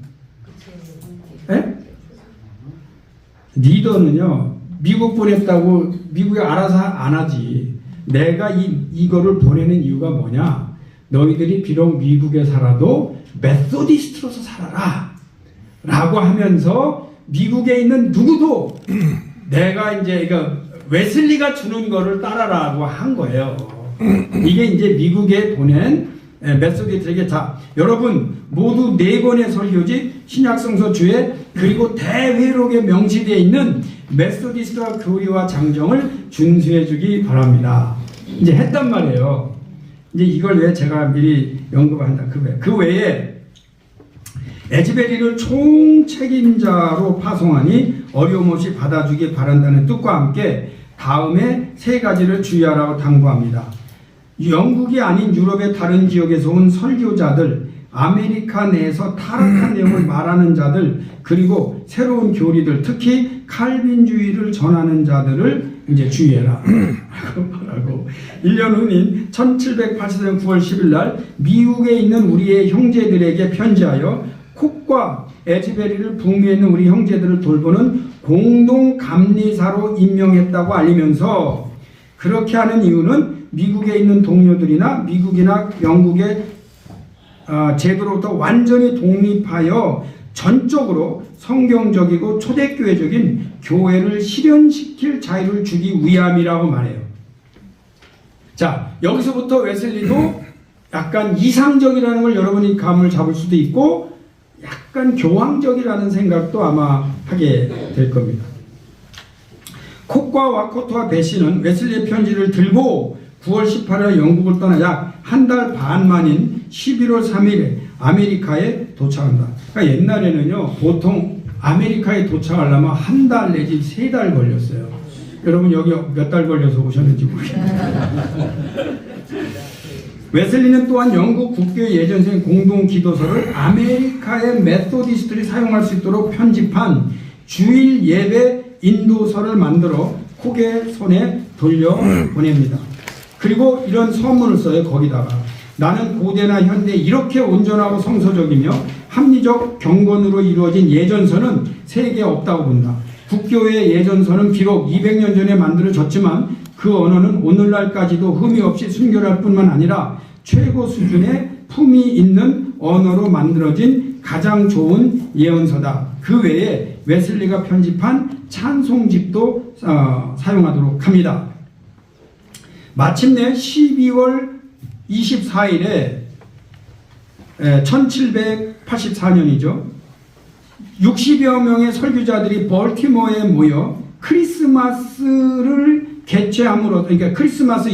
에? 리더는요 미국 보냈다고 미국에 알아서 안 하지. 내가 이거를 보내는 이유가 뭐냐? 너희들이 비록 미국에 살아도 메소디스트로서 살아라 라고 하면서 미국에 있는 누구도 내가 이제 웨슬리가 주는 거를 따라라고 한 거예요. 이게 이제 미국에 보낸 메소디스트에게 자, 여러분 모두 4권의 설교지 신약성서 주에 그리고 대회록에 명시되어 있는 메소디스트와 교리와 장정을 준수해 주기 바랍니다. 이제 했단 말이에요. 이제 이걸 왜 제가 미리 언급한다. 그 외에 에즈베리를 총책임자로 파송하니 어려움 없이 받아주기 바란다는 뜻과 함께 다음에 3가지를 주의하라고 당부합니다. 영국이 아닌 유럽의 다른 지역에서 온 설교자들, 아메리카 내에서 타락한 내용을 말하는 자들, 그리고 새로운 교리들, 특히 칼빈주의를 전하는 자들을 이제 주의해라. 라고 1년 후인 1784년 9월 10일 날 미국에 있는 우리의 형제들에게 편지하여 콕과 에즈베리를 북미에 있는 우리 형제들을 돌보는 공동 감리사로 임명했다고 알리면서 그렇게 하는 이유는 미국에 있는 동료들이나 미국이나 영국의 제도로부터 완전히 독립하여 전적으로 성경적이고 초대교회적인 교회를 실현시킬 자유를 주기 위함이라고 말해요. 자, 여기서부터 웨슬리도 약간 이상적이라는 걸 여러분이 감을 잡을 수도 있고 약간 교황적이라는 생각도 아마 하게 될 겁니다. 콕과 와코토와 베시는 웨슬리의 편지를 들고 9월 18일 영국을 떠나 약 한 달 반 만인 11월 3일에 아메리카에 도착한다. 그러니까 옛날에는요 보통 아메리카에 도착하려면 한 달 내지 3달 걸렸어요. 여러분 여기 몇 달 걸려서 오셨는지 모르겠어요. 웨슬리는 또한 영국 국교의 예전생 공동 기도서를 아메리카의 메소디스트들이 사용할 수 있도록 편집한 주일 예배 인도서를 만들어 콕의 손에 돌려 보냅니다. 그리고 이런 서문을 써요. 거기다가 나는 고대나 현대 이렇게 온전하고 성서적이며 합리적 경건으로 이루어진 예전서는 세계에 없다고 본다. 국교의 예전서는 비록 200년 전에 만들어졌지만 그 언어는 오늘날까지도 흠이 없이 순결할 뿐만 아니라 최고 수준의 품이 있는 언어로 만들어진 가장 좋은 예언서다. 그 외에 웨슬리가 편집한 찬송집도 사용하도록 합니다. 마침내 12월 24일에 1784년이죠. 60여 명의 설교자들이 벌티모어에 모여 크리스마스를 개최함으로써, 그러니까 크리스마스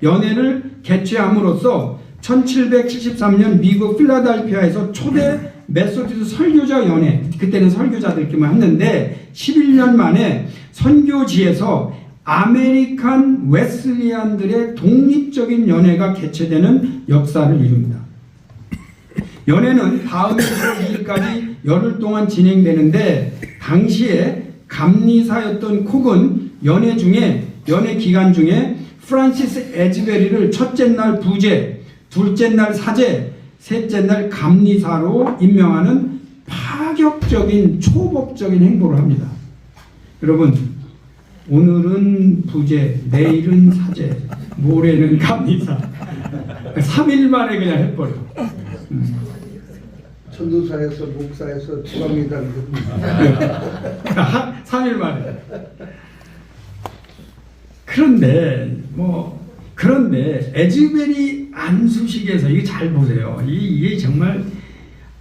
연회를 개최함으로써 1773년 미국 필라델피아에서 초대 메소디스트 설교자 연회, 그때는 설교자들끼리만 했는데 11년 만에 선교지에서 아메리칸 웨슬리안들의 독립적인 연회가 개최되는 역사를 이룹니다. 연회는 다음 1월 2일까지 열흘 동안 진행되는데 당시에 감리사였던 콕은 연회 기간 중에 프란시스 에즈베리를 첫째 날 부제, 둘째 날 사제, 셋째 날 감리사로 임명하는 파격적인 초법적인 행보를 합니다. 여러분, 오늘은 부제, 내일은 사제, 모레는 감리사. 3일 만에 그냥 해버려. 천도사에서 목사에서 지방이다. 3일 만에. 그런데 에즈베리 안수식에서 이거 잘 보세요. 이게 정말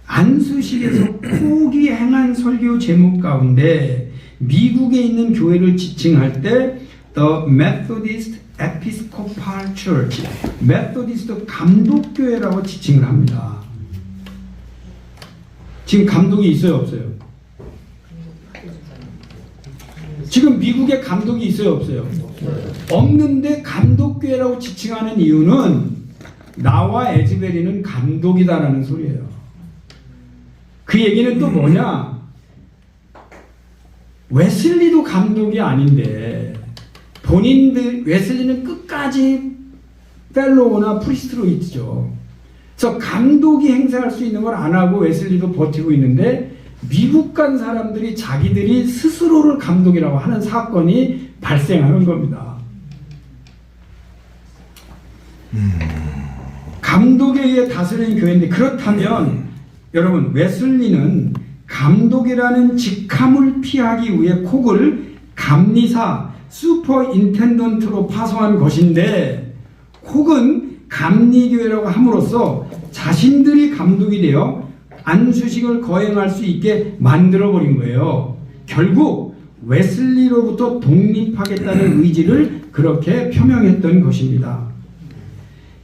안수식에서 콕이 행한 설교 제목 가운데 미국에 있는 교회를 지칭할 때 The Methodist Episcopal Church, 메소디스트 감독교회라고 지칭을 합니다. 지금 감독이 있어요, 없어요? 지금 미국에 감독이 있어요, 없어요? 없는데 감독교회라고 지칭하는 이유는 나와 에즈베리는 감독이다라는 소리예요. 그 얘기는 또 뭐냐? 웨슬리도 감독이 아닌데 웨슬리는 끝까지 펠로우나 프리스트로 있죠. 그래서 감독이 행사할 수 있는 걸 안 하고 웨슬리도 버티고 있는데 미국 간 사람들이 자기들이 스스로를 감독이라고 하는 사건이 발생하는 겁니다. 감독에 의해 다스리는 교회인데 그렇다면 여러분 웨슬리는 감독이라는 직함을 피하기 위해 콕을 감리사 슈퍼인텐던트로 파송한 것인데 콕은 감리교회라고 함으로써 자신들이 감독이 되어 안수식을 거행할 수 있게 만들어버린 거예요. 결국 웨슬리로부터 독립하겠다는 의지를 그렇게 표명했던 것입니다.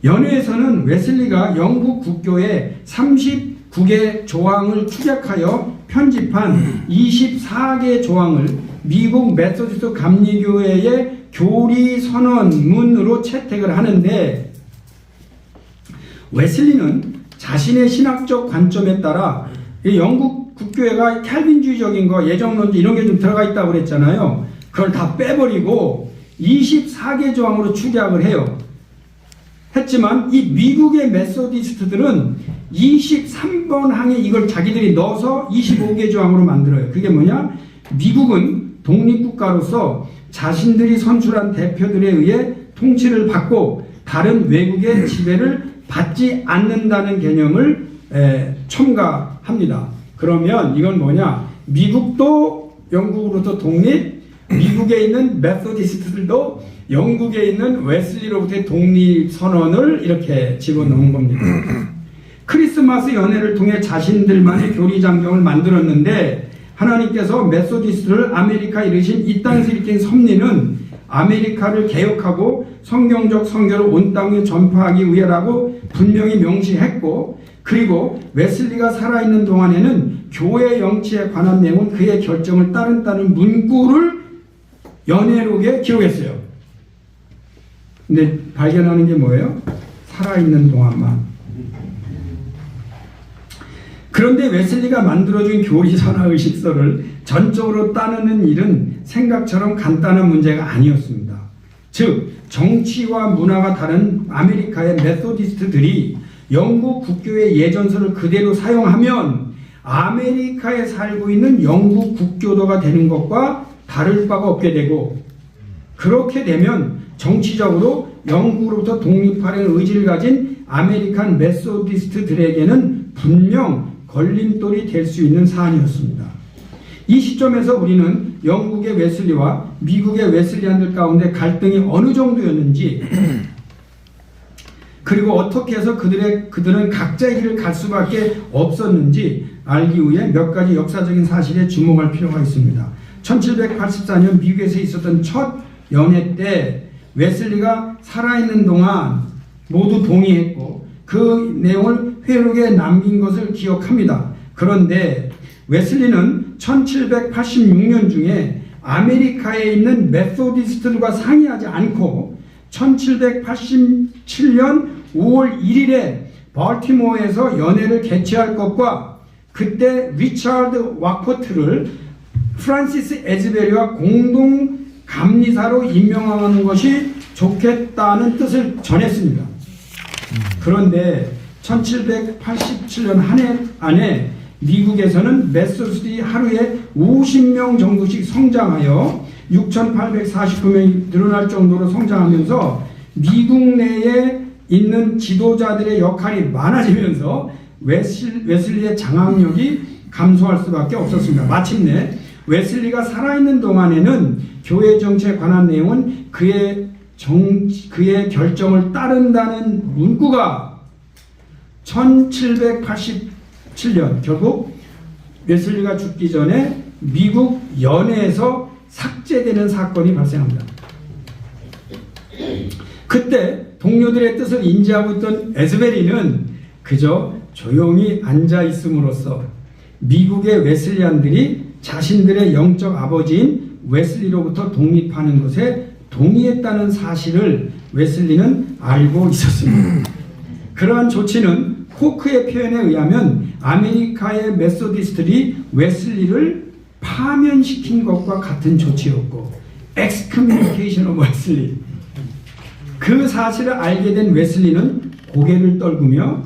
연회에서는 웨슬리가 영국 국교의 39개 조항을 축약하여 편집한 24개 조항을 미국 메소디스트 감리교회의 교리 선언문으로 채택을 하는데 웨슬리는 자신의 신학적 관점에 따라 영국 국교회가 캘빈주의적인 거, 예정론지 이런 게 좀 들어가 있다고 그랬잖아요. 그걸 다 빼버리고 24개 조항으로 축약을 해요. 했지만 이 미국의 메소디스트들은 23번 항에 이걸 자기들이 넣어서 25개 조항으로 만들어요. 그게 뭐냐? 미국은 독립국가로서 자신들이 선출한 대표들에 의해 통치를 받고 다른 외국의 지배를 받지 않는다는 개념을 첨가합니다. 그러면 이건 뭐냐? 미국도 영국으로부터 독립, 미국에 있는 메소디스트들도 영국에 있는 웨슬리로부터의 독립 선언을 이렇게 집어넣은 겁니다. 크리스마스 연회를 통해 자신들만의 교리 장경을 만들었는데 하나님께서 메소디스트를 아메리카에 이르신 이 땅에서 일으킨 섭리는 아메리카를 개혁하고 성경적 선교를 온 땅에 전파하기 위해라고 분명히 명시했고 그리고 웨슬리가 살아있는 동안에는 교회 영치에 관한 내용은 그의 결정을 따른다는 문구를 연회록에 기록했어요. 근데 발견하는 게 뭐예요? 살아있는 동안만. 그런데 웨슬리가 만들어준 교리 선화 의식서를 전적으로 따르는 일은 생각처럼 간단한 문제가 아니었습니다. 즉 정치와 문화가 다른 아메리카의 메소디스트들이 영국 국교의 예전서를 그대로 사용하면 아메리카에 살고 있는 영국 국교도가 되는 것과 다를 바가 없게 되고 그렇게 되면 정치적으로 영국으로부터 독립하려는 의지를 가진 아메리칸 메소디스트들에게는 분명 걸림돌이 될 수 있는 사안이었습니다. 이 시점에서 우리는 영국의 웨슬리와 미국의 웨슬리안들 가운데 갈등이 어느 정도였는지 그리고 어떻게 해서 그들은 각자의 길을 갈 수밖에 없었는지 알기 위해 몇 가지 역사적인 사실에 주목할 필요가 있습니다. 1784년 미국에서 있었던 첫 연회 때 웨슬리가 살아있는 동안 모두 동의했고 그 내용을 회록에 남긴 것을 기억합니다. 그런데 웨슬리는 1786년 중에 아메리카에 있는 메소디스트들과 상의하지 않고 1787년 5월 1일에 발티모어에서 연회를 개최할 것과 그때 리차드 와코트를 프란시스 에즈베리와 공동 감리사로 임명하는 것이 좋겠다는 뜻을 전했습니다. 그런데 1787년 한 해 안에 미국에서는 메소디스트들이 하루에 50명 정도씩 성장하여 6,849명이 늘어날 정도로 성장하면서 미국 내에 있는 지도자들의 역할이 많아지면서 웨슬리의 장악력이 감소할 수밖에 없었습니다. 마침내 웨슬리가 살아있는 동안에는 교회 정치에 관한 내용은 그의 결정을 따른다는 문구가 1787년 결국 웨슬리가 죽기 전에 미국 연회에서 삭제되는 사건이 발생합니다. 그때 동료들의 뜻을 인지하고 있던 에즈베리는 그저 조용히 앉아 있음으로써 미국의 웨슬리안들이 자신들의 영적 아버지인 웨슬리로부터 독립하는 것에 동의했다는 사실을 웨슬리는 알고 있었습니다. 그러한 조치는 코크의 표현에 의하면 아메리카의 메소디스트들이 웨슬리를 파면시킨 것과 같은 조치였고 excommunication of 웨슬리, 그 사실을 알게 된 웨슬리는 고개를 떨구며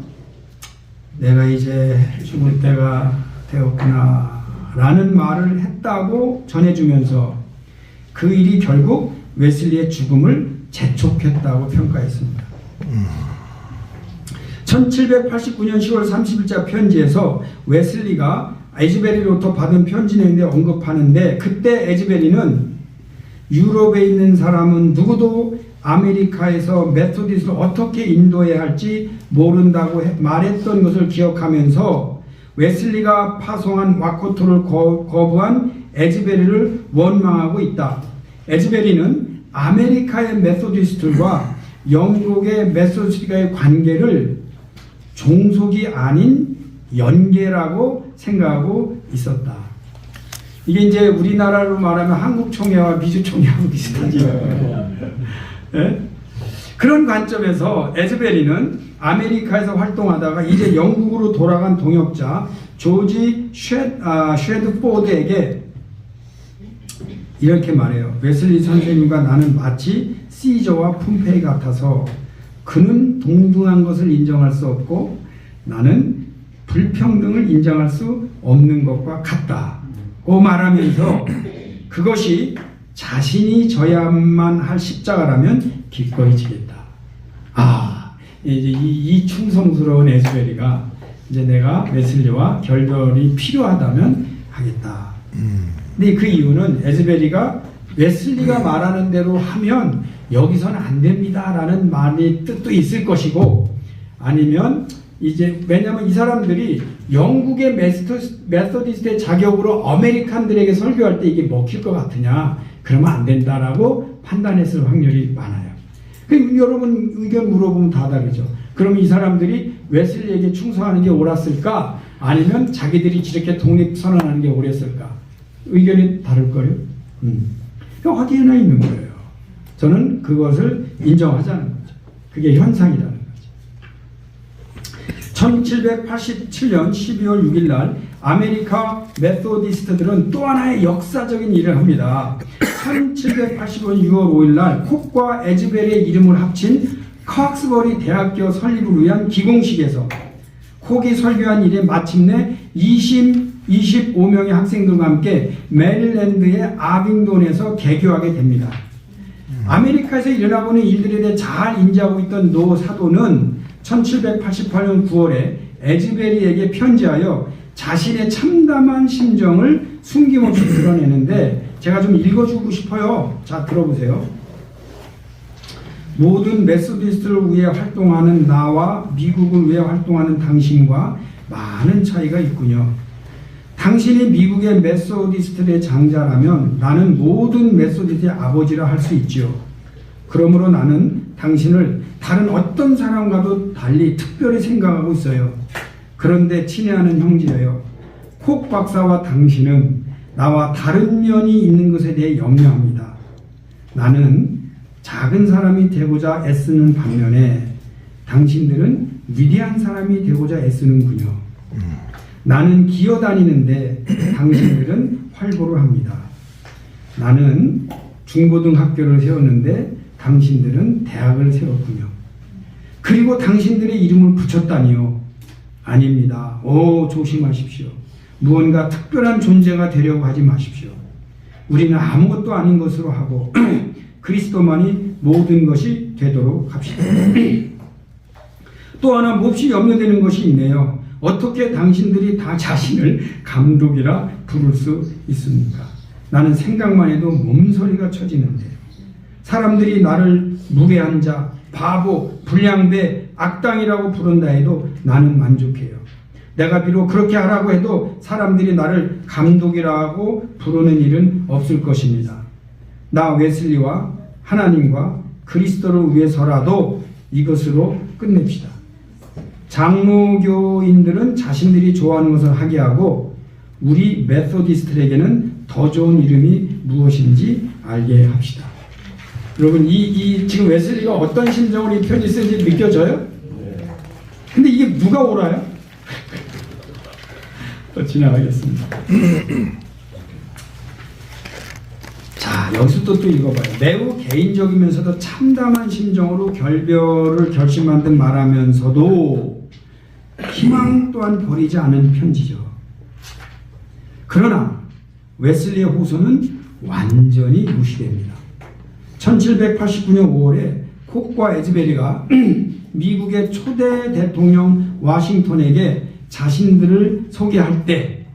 내가 이제 죽을 때가 되었구나 라는 말을 했다고 전해주면서 그 일이 결국 웨슬리의 죽음을 재촉했다고 평가했습니다. 1789년 10월 30일자 편지에서 웨슬리가 에즈베리로부터 받은 편지 내용에 언급하는데 그때 에즈베리는 유럽에 있는 사람은 누구도 아메리카에서 메소디스트를 어떻게 인도해야 할지 모른다고 말했던 것을 기억하면서 웨슬리가 파송한 와코토를 거부한 에즈베리를 원망하고 있다. 에즈베리는 아메리카의 메소디스트들과 영국의 메소디스트와의 관계를 종속이 아닌 연계라고 생각하고 있었다. 이게 이제 우리나라로 말하면 한국 총회와 미주 총회하고 비슷하죠. 네? 그런 관점에서 에즈베리는 아메리카에서 활동하다가 이제 영국으로 돌아간 동역자 조지 쉐드포드에게 이렇게 말해요. 웨슬리 선생님과 나는 마치 시저와 폼페이 같아서 그는 동등한 것을 인정할 수 없고 나는 불평등을 인정할 수 없는 것과 같다고 말하면서 그것이 자신이 져야만 할 십자가라면 기꺼이 지겠다. 이제 이 충성스러운 에즈베리가 이제 내가 웨슬리와 결별이 필요하다면 하겠다. 근데 그 이유는 에즈베리가 웨슬리가 말하는 대로 하면 여기서는 안 됩니다라는 말이 뜻도 있을 것이고 아니면 이제 왜냐하면 이 사람들이 영국의 메소디스트의 자격으로 아메리칸들에게 설교할 때 이게 먹힐 것 같으냐 그러면 안 된다라고 판단했을 확률이 많아요. 그럼 여러분 의견 물어보면 다 다르죠. 그럼 이 사람들이 웨슬리에게 충성하는 게 옳았을까 아니면 자기들이 저렇게 독립선언하는 게 옳았을까 의견이 다를 거예요. 확인해 있는 거예요. 저는 그것을 인정하자는 거죠. 그게 현상이라는 거죠. 1787년 12월 6일 날 아메리카 메소디스트들은 또 하나의 역사적인 일을 합니다. 1785년 6월 5일 날 콕과 에즈베리의 이름을 합친 칵스버리 대학교 설립을 위한 기공식에서 콕이 설교한 일에 마침내 25명의 학생들과 함께 메릴랜드의 아빙돈에서 개교하게 됩니다. 아메리카에서 일어나고 있는 일들에 대해 잘 인지하고 있던 노 사도는 1788년 9월에 에즈베리에게 편지하여 자신의 참담한 심정을 숨김없이 드러내는데 제가 좀 읽어주고 싶어요. 자, 들어보세요. 모든 메소디스트를 위해 활동하는 나와 미국을 위해 활동하는 당신과 많은 차이가 있군요. 당신이 미국의 메소디스트의 장자라면 나는 모든 메소디스트의 아버지라 할 수 있지요. 그러므로 나는 당신을 다른 어떤 사람과도 달리 특별히 생각하고 있어요. 그런데 친애하는 형제예요. 콕 박사와 당신은 나와 다른 면이 있는 것에 대해 염려합니다. 나는 작은 사람이 되고자 애쓰는 반면에 당신들은 위대한 사람이 되고자 애쓰는군요. 나는 기어다니는데 당신들은 활보를 합니다. 나는 중고등학교를 세웠는데 당신들은 대학을 세웠군요. 그리고 당신들의 이름을 붙였다니요. 아닙니다. 조심하십시오. 무언가 특별한 존재가 되려고 하지 마십시오. 우리는 아무것도 아닌 것으로 하고 그리스도만이 모든 것이 되도록 합시다. 또 하나 몹시 염려되는 것이 있네요. 어떻게 당신들이 다 자신을 감독이라 부를 수 있습니까? 나는 생각만 해도 몸서리가 쳐지는데 사람들이 나를 무례한 자, 바보, 불량배, 악당이라고 부른다 해도 나는 만족해요. 내가 비록 그렇게 하라고 해도 사람들이 나를 감독이라고 부르는 일은 없을 것입니다. 나 웨슬리와 하나님과 그리스도를 위해서라도 이것으로 끝냅시다. 장로교인들은 자신들이 좋아하는 것을 하게 하고 우리 메소디스트에게는 더 좋은 이름이 무엇인지 알게 합시다. 여러분 지금 웨슬리가 어떤 심정으로 이 편지 쓴지 느껴져요? 근데 이게 누가 옳아요? 또 지나가겠습니다. 자, 여기서 또 읽어봐요. 매우 개인적이면서도 참담한 심정으로 결별을 결심한 듯 말하면서도 희망 또한 버리지 않은 편지죠. 그러나 웨슬리의 호소는 완전히 무시됩니다. 1789년 5월에 콕과 에즈베리가 미국의 초대 대통령 워싱턴에게 자신들을 소개할 때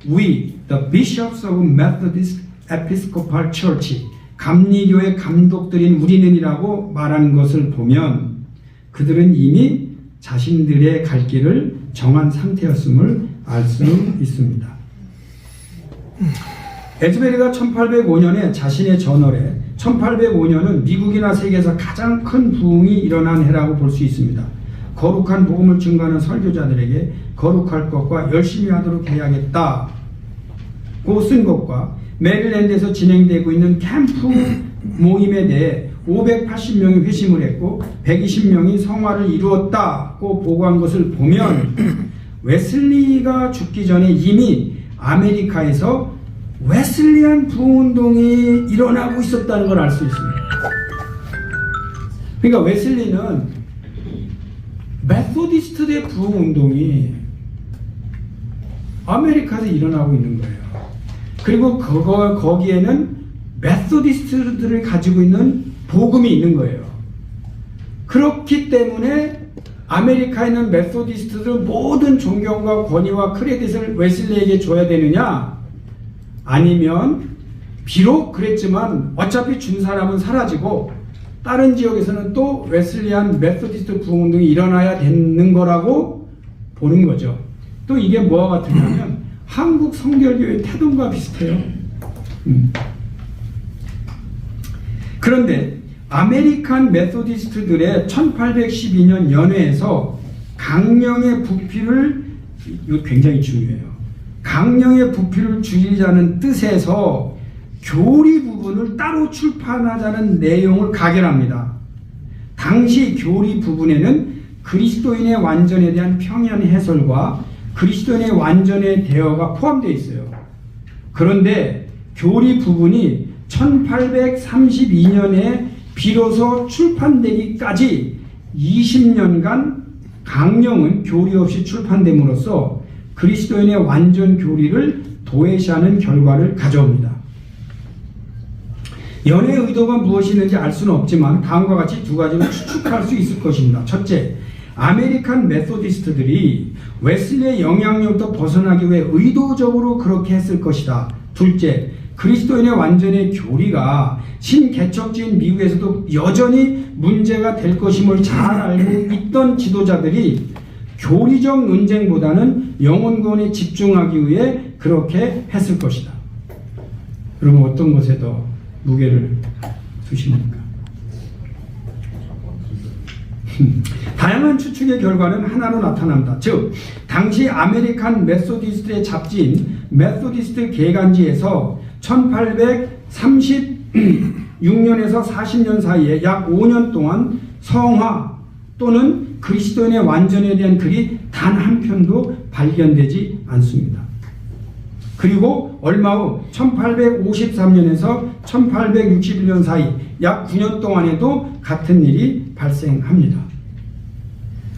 We, the bishops of Methodist Episcopal Church, 감리교의 감독들인 우리는이라고 말하는 것을 보면 그들은 이미 자신들의 갈 길을 정한 상태였음을 알 수 있습니다. 에즈베리가 1805년에 자신의 저널에 1805년은 미국이나 세계에서 가장 큰 부흥이 일어난 해라고 볼 수 있습니다. 거룩한 복음을 증거하는 설교자들에게 거룩할 것과 열심히 하도록 해야겠다 고 쓴 것과 메릴랜드에서 진행되고 있는 캠프 모임에 대해 580명이 회심을 했고 120명이 성화를 이루었다고 보고한 것을 보면 웨슬리가 죽기 전에 이미 아메리카에서 웨슬리안 부흥운동이 일어나고 있었다는 걸 알 수 있습니다. 그러니까 웨슬리는 메소디스트의 부흥운동이 아메리카에서 일어나고 있는 거예요. 그리고 거기에는 메소디스트들을 가지고 있는 복음이 있는 거예요. 그렇기 때문에 아메리카에 있는 메소디스트들은 모든 존경과 권위와 크레딧을 웨슬리에게 줘야 되느냐? 아니면 비록 그랬지만 어차피 준 사람은 사라지고 다른 지역에서는 또 웨슬리안 메소디스트 부흥운동이 일어나야 되는 거라고 보는 거죠. 또 이게 뭐와 같으냐면 한국 성결교의 태동과 비슷해요. 그런데 아메리칸 메소디스트들의 1812년 연회에서 강령의 부피를, 이거 굉장히 중요해요. 강령의 부피를 줄이자는 뜻에서 교리 부분을 따로 출판하자는 내용을 가결합니다. 당시 교리 부분에는 그리스도인의 완전에 대한 평연 해설과 그리스도인의 완전의 대어가 포함되어 있어요. 그런데 교리 부분이 1832년에 비로소 출판되기까지 20년간 강령은 교리 없이 출판됨으로써 그리스도인의 완전 교리를 도외시하는 결과를 가져옵니다. 연의 의도가 무엇이 있는지 알 수는 없지만 다음과 같이 두 가지를 추측할 수 있을 것입니다. 첫째, 아메리칸 메소디스트들이 웨슬리의 영향력부터 벗어나기 위해 의도적으로 그렇게 했을 것이다. 둘째, 그리스도인의 완전의 교리가 신개척지인 미국에서도 여전히 문제가 될 것임을 잘 알고 있던 지도자들이 교리적 논쟁보다는 영혼구원에 집중하기 위해 그렇게 했을 것이다. 그러면 어떤 것에 더 무게를 두십니까? 다양한 추측의 결과는 하나로 나타난다. 즉, 당시 아메리칸 메소디스트의 잡지인 메소디스트 개간지에서 1836년에서 40년 사이에 약 5년 동안 성화 또는 그리스도인의 완전에 대한 글이 단 한 편도 발견되지 않습니다. 그리고 얼마 후 1853년에서 1861년 사이 약 9년 동안에도 같은 일이 발생합니다.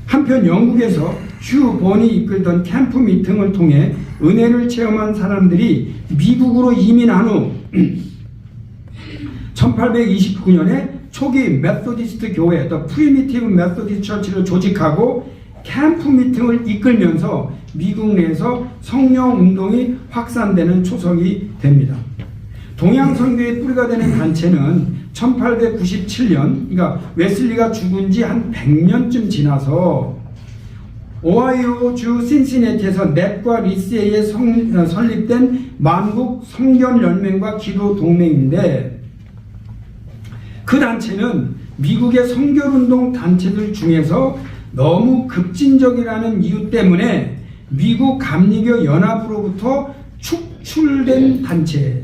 한편 영국에서 휴 본이 이끌던 캠프 미팅을 통해 은혜를 체험한 사람들이 미국으로 이민한 후 1829년에 초기 메소디스트 교회, 더 프리미티브 메소디스트 처치를 조직하고 캠프 미팅을 이끌면서 미국 내에서 성령 운동이 확산되는 초석이 됩니다. 동양 선교의 뿌리가 되는 단체는 1897년, 그러니까 웨슬리가 죽은 지 한 100년쯤 지나서 오하이오주 신시내티에서 넷과 리스에 의해 설립된 만국 성견연맹과 기도동맹인데, 그 단체는 미국의 성결운동 단체들 중에서 너무 급진적이라는 이유 때문에 미국 감리교 연합으로부터 축출된 단체.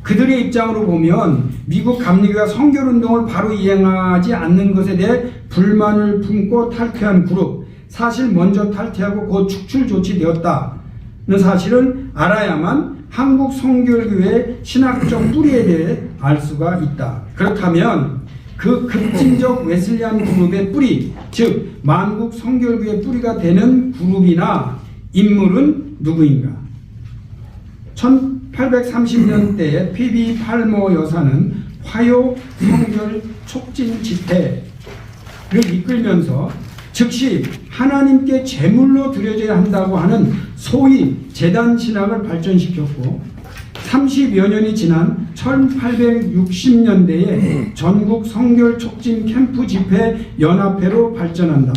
그들의 입장으로 보면 미국 감리교가 성결운동을 바로 이행하지 않는 것에 대해 불만을 품고 탈퇴한 그룹, 사실 먼저 탈퇴하고 곧 축출 조치되었다는 사실은 알아야만 한국 성결교회의 신학적 뿌리에 대해 알 수가 있다. 그렇다면 그 급진적 웨슬리안 그룹의 뿌리, 즉 만국 성결교회의 뿌리가 되는 그룹이나 인물은 누구인가? 1830년대에 P.B. 팔머 여사는 화요 성결 촉진 집회를 이끌면서 즉시 하나님께 제물로 드려져야 한다고 하는 소위 제단 신학을 발전시켰고, 30여 년이 지난 1860년대에 전국 성결 촉진 캠프 집회 연합회로 발전한다.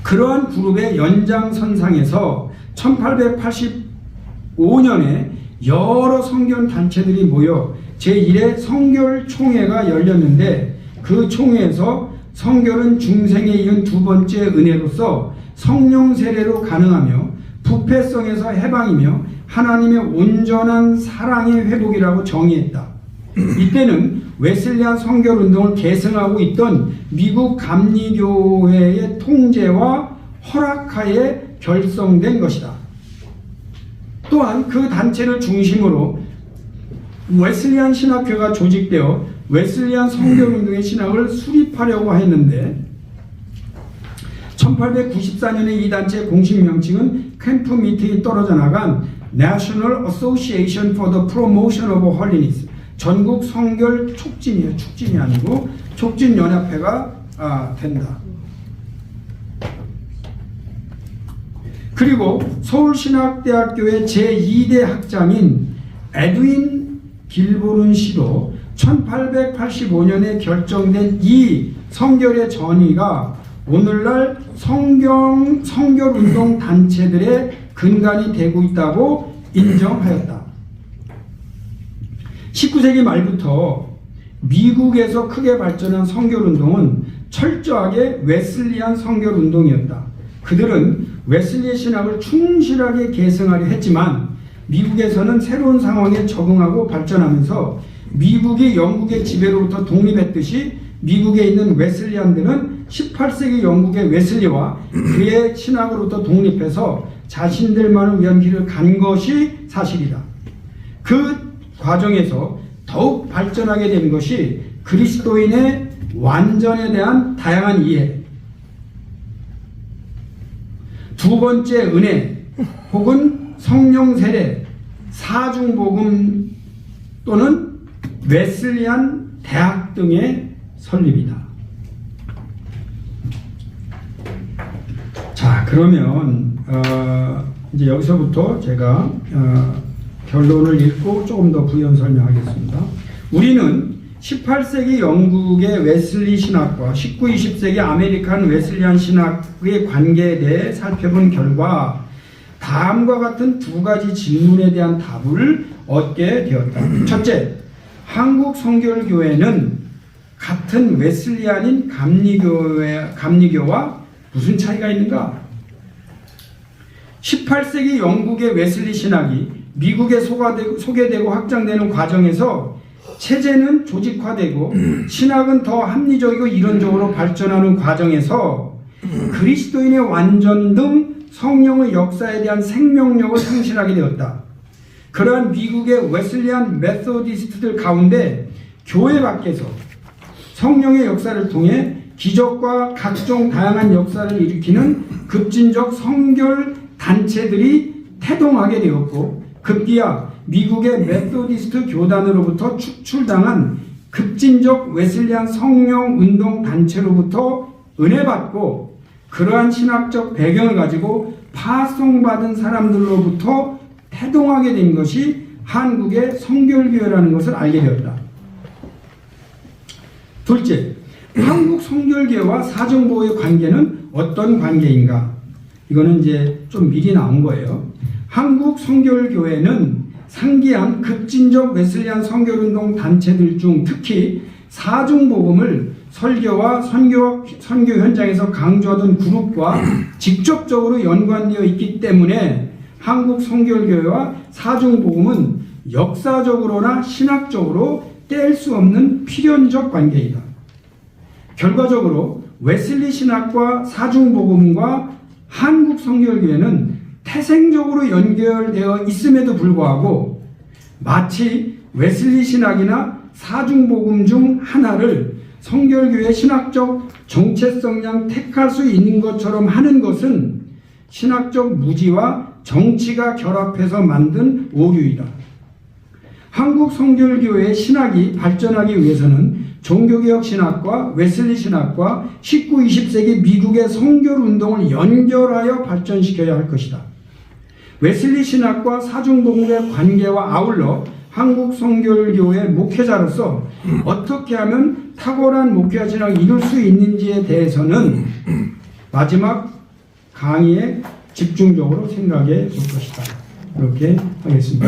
그러한 그룹의 연장선상에서 1885년에 여러 성결 단체들이 모여 제1회 성결총회가 열렸는데, 그 총회에서 성결은 중생에 이은 두 번째 은혜로서 성령 세례로 가능하며 부패성에서 해방이며 하나님의 온전한 사랑의 회복이라고 정의했다. 이때는 웨슬리안 성결운동을 계승하고 있던 미국 감리교회의 통제와 허락하에 결성된 것이다. 또한 그 단체를 중심으로 웨슬리안 신학교가 조직되어 웨슬리안 성결운동의 신학을 수립하려고 했는데, 1894년에 이 단체의 공식 명칭은 캠프 미팅이 떨어져 나간 National Association for the Promotion of Holiness, 전국 성결 촉진이에요. 축진이 아니고 촉진연합회가 된다. 그리고 서울신학대학교의 제2대 학장인 에드윈 길보른 씨도 1885년에 결정된 이 성결의 전의가 오늘날 성결운동 단체들의 근간이 되고 있다고 인정하였다. 19세기 말부터 미국에서 크게 발전한 성결운동은 철저하게 웨슬리안 성결운동이었다. 그들은 웨슬리의 신학을 충실하게 계승하려 했지만 미국에서는 새로운 상황에 적응하고 발전하면서 미국이 영국의 지배로부터 독립했듯이 미국에 있는 웨슬리안들은 18세기 영국의 웨슬리와 그의 신학으로부터 독립해서 자신들만을 위한 길을 간 것이 사실이다. 그 과정에서 더욱 발전하게 된 것이 그리스도인의 완전에 대한 다양한 이해, 두 번째 은혜 혹은 성령 세례, 사중복음 또는 웨슬리안 대학 등의 설립이다. 자, 그러면 이제 여기서부터 제가 결론을 읽고 조금 더 부연 설명하겠습니다. 우리는 18세기 영국의 웨슬리 신학과 19, 20세기 아메리칸 웨슬리안 신학의 관계에 대해 살펴본 결과 다음과 같은 두 가지 질문에 대한 답을 얻게 되었다. 첫째, 한국 성결교회는 같은 웨슬리안인 감리교와 무슨 차이가 있는가? 18세기 영국의 웨슬리 신학이 미국에 소개되고 확장되는 과정에서 체제는 조직화되고 신학은 더 합리적이고 이론적으로 발전하는 과정에서 그리스도인의 완전 등 성령의 역사에 대한 생명력을 상실하게 되었다. 그러한 미국의 웨슬리안 메소디스트들 가운데 교회 밖에서 성령의 역사를 통해 기적과 각종 다양한 역사를 일으키는 급진적 성결 단체들이 태동하게 되었고, 급기야 미국의 메소디스트 교단으로부터 축출당한 급진적 웨슬리안 성령 운동 단체로부터 은혜받고 그러한 신학적 배경을 가지고 파송받은 사람들로부터 태동하게 된 것이 한국의 성결교회라는 것을 알게 되었다. 둘째, 한국 성결교회와 사정보호의 관계는 어떤 관계인가? 이거는 이제 좀 미리 나온 거예요. 한국 성결교회는 상기한 급진적 웨슬리안 성결운동 단체들 중 특히 사중복음을 설교와 선교 현장에서 강조하던 그룹과 직접적으로 연관되어 있기 때문에 한국 성결교회와 사중복음은 역사적으로나 신학적으로 뗄 수 없는 필연적 관계이다. 결과적으로 웨슬리 신학과 사중복음과 한국 성결교회는 태생적으로 연결되어 있음에도 불구하고 마치 웨슬리 신학이나 사중복음 중 하나를 성결교회 신학적 정체성량 택할 수 있는 것처럼 하는 것은 신학적 무지와 정치가 결합해서 만든 오류이다. 한국 성결교회의 신학이 발전하기 위해서는 종교개혁 신학과 웨슬리 신학과 19, 20세기 미국의 성결운동을 연결하여 발전시켜야 할 것이다. 웨슬리 신학과 사중복음의 관계와 아울러 한국 성결교회 목회자로서 어떻게 하면 탁월한 목회와 신학을 이룰 수 있는지에 대해서는 마지막 강의에 집중적으로 생각해 볼 것이다. 이렇게 하겠습니다.